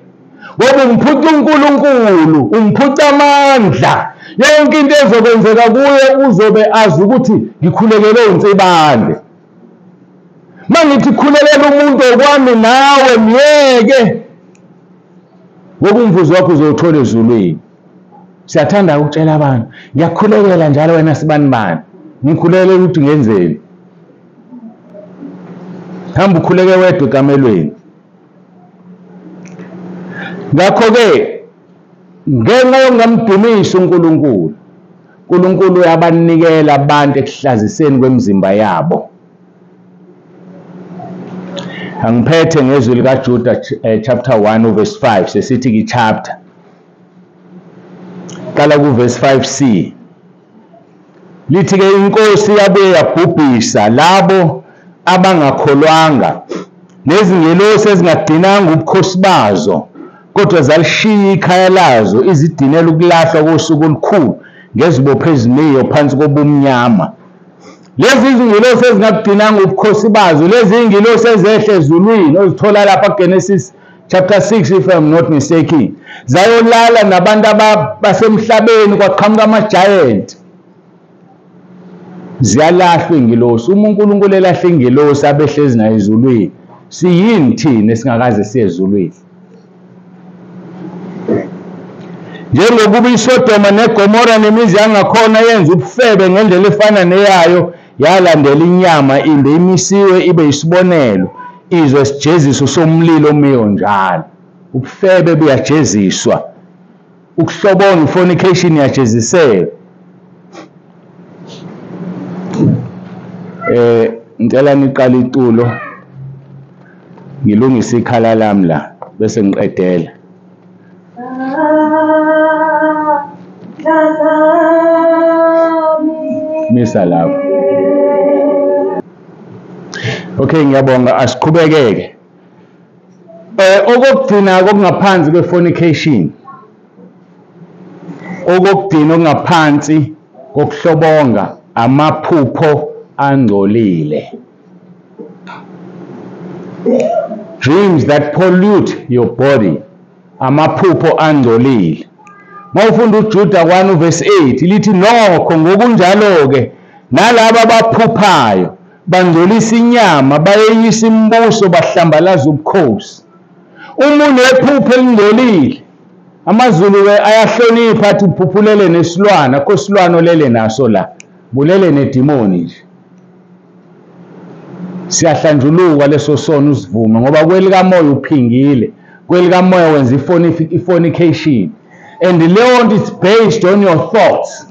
Speaker 1: Ngoba umphuca uNkulunkulu, umphuca amandla. Yonke into ezokwenzeka kuye uzobe azi ukuthi ngikhulekele uNsibande. Mangithi khulekela umuntu okwami nawe myeke. Ngoba umvuzo wakho uzowuthola ezulwini. Siyathanda ukutshela abantu, ngiyakhulekela njalo wena sibanibani. Ngikhulekela ukuthi ngenzeni. Hamba ukhuleke wedwa ekamelweni. Ngakho-ke ngenxa yokungamdumisi uNkulunkulu, uNkulunkulu uyabanikela abantu ekuhlaziseni kwemizimba yabo. Angiphethe ngezwi likaJuda chapter 1 verse 5, sesithi ki-chapter. Qala ku-verse 5c. Lithi-ke inkosi yabuye yabhubhisa labo abangakholwanga nezingelosi ezingadinanga ubukhosi bazo, kodwa zalishiya ikhaya lazo izidinela ukulahlwa kosuku olukhulu ngezibopho ezimiyo phansi kobumnyama. Lezi izingelosi ezingakudinanga ubukhosi bazo, lezi iy'ngelosi ezehle ezulwini ozithola lapha kuGenesis chapter 6 if I'm not mistaken, zayolala nabantu basemhlabeni kwaqhamuka ama-giant. Ziyalahlwa iy'ngelosi. Uma uNkulunkulu elahla iy'ngelosi abehlezi nayo ezulwini, siyini thina esingakaze siye ezulwini? Njengokuba iSodoma neGomora nemizi yangakhona yenza ubufebe ngendlela efana neyayo, yalandela inyama imbe imisiwe ibe yisibonelo, izwe isijeziso somlilo omiyo njalo. Ubufebe buyajeziswa. Ukuhlobonga, fornication iyajeziselwa. Ngicela niqale itulo ngilungise ikhala lami la bese ngiqedela. Misa lapho. Okay, ngiyabonga, asiqhubekeke. Okugcina okungaphansi kwe-fornication, okugcina okungaphansi kokuhlobonga, amaphupho angcolile. Dreams that pollute your body, amaphupho angcolile. Mawufunda uJuda 1 verse 8 lithi nokho ngokunjalo-ke nalabo abaphuphayo bangcolisa inyama, bayeyisa imibuso, bahlambalaza ubukhosi. Uma unephupho elingcolile, amaZulu-ke ayahlonipha athi uphuphulele nesilwane, akho silwane olele naso la, bulele nedimoni nje. Siyahlanjulukwa leso sono usivume ngoba kwelikamoya uphingile, kwelikamoya wenza i-fornication. And leyo nto is based on your thoughts.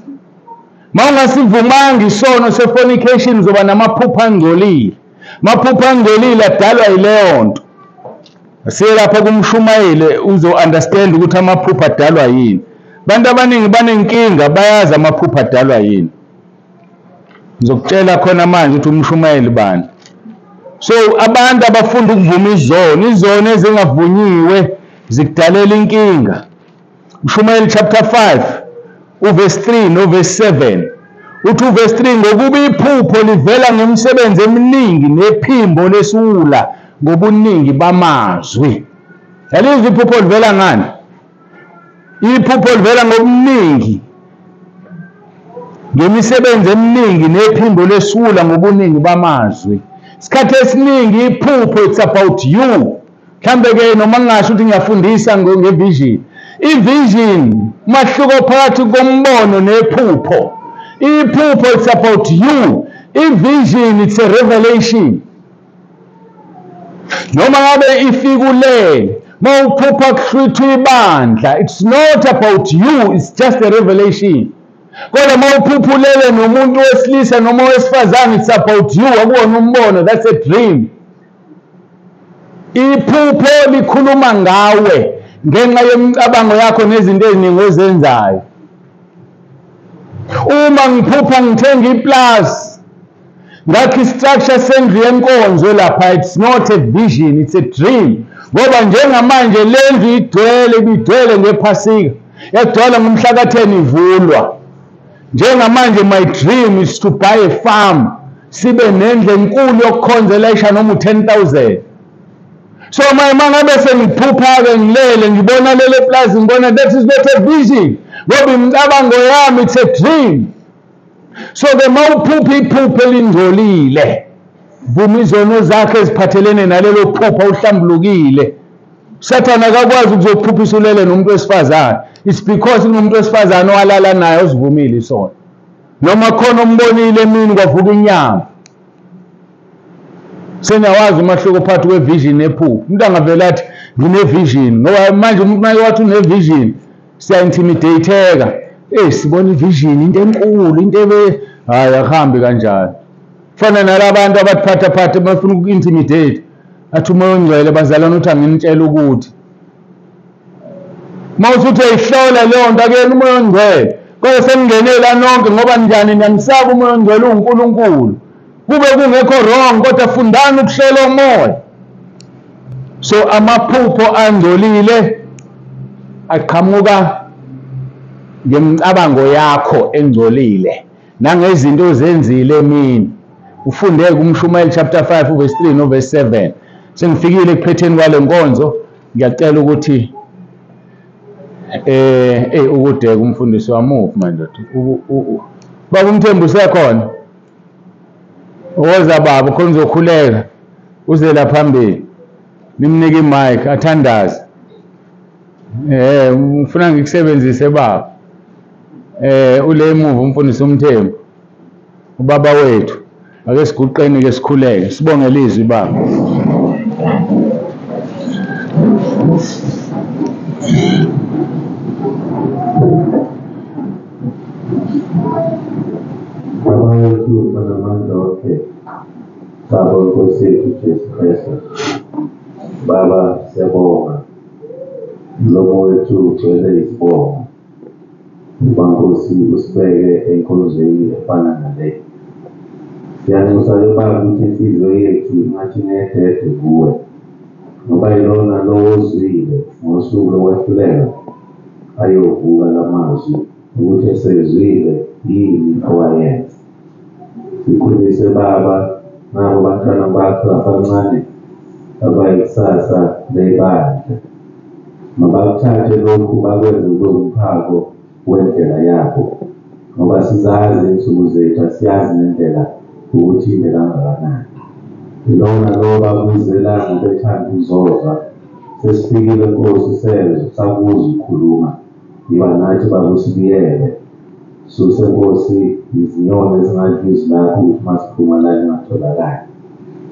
Speaker 1: Uma ungasivumanga isono se-fornication uzoba namaphupho angcolile. Amaphupho angcolile adalwa yileyo nto. Siye lapha kumshumayeli uzo-understand ukuthi amaphupho adalwa yini. Abantu abaningi banenkinga bayazi amaphupho adalwa yini. Ngizokutshela khona manje ukuthi umshumayeli bani. So abantu abafunda ukuvuma izono ezingavunyiwe zikudalela inkinga. Mshumayeli chapter 5 uverse 3 noverse 7 uthi uverse 3 ngokuba iphupho livela ngemisebenzi eminingi nephimbo lesula ngobuningi bamazwi. Yalizwe iphupho livela ngani? Iphupho livela ngobuningi ngemisebenzi eminingi nephimbo lesula ngobuningi bamazwi. Isikhathi esiningi iphupho it's about you. Mhlambe ke noma ngingasho ukuthi ngiyafundisa ngevision. Ivision umahluko phakathi kombono nephupho. Iphupho it's about you. Ivision it's a revelation. Noma ngabe ifikulele mawuphupha kuhlwithwa ibandla, it's not about you, it's just a revelation. Kodwa mawuphuphulele nomuntu wesilisa noma wesifazane, it's about you, akuwona umbono, that's a dream. Iphupho likhuluma ngawe ngenxa yemicabango yakho nezinto eziningi ozenzayo. Uma ngiphupha ngithenga iplazi, ngakho istructure sendlu yenkonzo lapha, it's not a vision, it's a dream. Ngoba njengamanje lendlu idwele ngephasika, yagcwala ngomhla ka-10 ivulwa. Njengamanje my dream is to buy a farm, sibe nendlu enkulu yokukhonzela isha noma 10,000. So mangabe sengiphupha-ke ngilele ngibona lele plazi ngibona, that is not a vision. Ngoba imicabango yami it's a dream. So ke mawuphupha iphupho elingcolile, vuma izono zakhe eziphathelene nalelo phupha uhlambulukile. Sathana akakwazi ukuzophuphisa ulele nomuntu wesifazane. It's because kunomuntu wesifazane owalala naye uzivumile isono. Noma khona umbonile emini kwavuka inyama. Senyawazi umahluko phakathi kwevision nephupho. Umuntu angavela athi ngine-vision. Ngoba manje umuntu naye wathi une-vision, siya-intimidateka. Sibona i-vision into enkulu, into hayi akuhambi kanjalo. Fana nalabantu abathiphathaphatha bafuna uku-intimidate. Athi umoya ongcwele bazalana uthi anginitshela ukuthi. Mawuthi uyihlola leyo nto akuyena umoya ongcwele. Kodwa seningenela nonke ngoba njani niyangisaba umoya ongcwele uNkulunkulu. Kube kungekho wrong kodwa fundani ukuhlola umoya. So amaphupho angcolile aqhamuka ngemicabango yakho engcolile nangezinto ozenzile emini. Ufundeke uMshumayeli chapter 5 verse 3 no verse 7. Sengifikile ekuphetheni kwale nkonzo, ngiyacela ukuthi ukudeka umfundisi wami manje baba uMthembu usekhona. Woza baba khona uzokhuleka uze la phambili nimnike imic athandaze. Ngifuna ngikusebenzise baba. Ule emuva umfundisi uMthembu ubaba wethu. Ake siguqeni ke sikhuleke sibonge ilizwi baba.
Speaker 3: Baba wethu banamandla wakhe, Baba Nkosi yethu Jesu Kristu. Baba siyabonga, mlomo wethu ugcwele isibongo. Nkosi usibeke enkonzweni efana nale. Siyanxusa Baba ukuthi inhliziyo yethu ingathi ngedede kuwe, ngoba yilona lo ozwile ngosuku lokwehluleka ayovuka lamazwi ukuthi esezwile yini owayenza. Sikhulise Baba nabo bantwana bakho abancane abayikusasa lebandla. Mabakuthathe lokhu bakwenze kube umphako wendlela yakho, ngoba sizazi insuku zethu, asiyazi nendlela ukuthi inde kangakanani. Ilona lo bakuzelanga bethanda ukuzozwa. Sesifikile Nkosi sezwe sakuza ukukhuluma, yiba nathi bakusibiyele. Suse Nkosi izinyoni ezingadla izwi lakho ukuthi masiphuma la lingatholakali.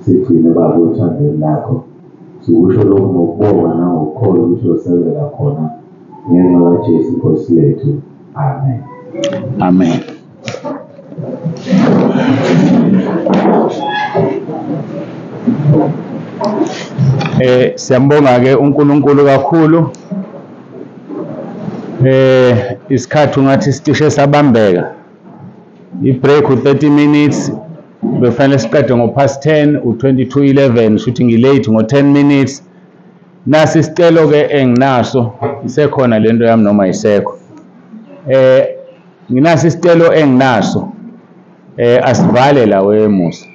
Speaker 3: Sigcine Baba othandweni lakho. Sikusho lokhu ngokubonga nangokukholwa ukuthi uzosenzela khona ngenxa kaJesu Nkosi yethu. Amen.
Speaker 1: Amen. Siyambonga ke uNkulunkulu kakhulu. Isikhathi ungathi sicishe sabambeka. I-break u-30 minutes. Befanele siqede ngo-10:30, u-22:11, shuthi ngilate ngo-10 minutes. Nasi isicelo ke enginaso, isekhona lento yami noma isekho. Nginasi isicelo enginaso. Asivale la wemusa.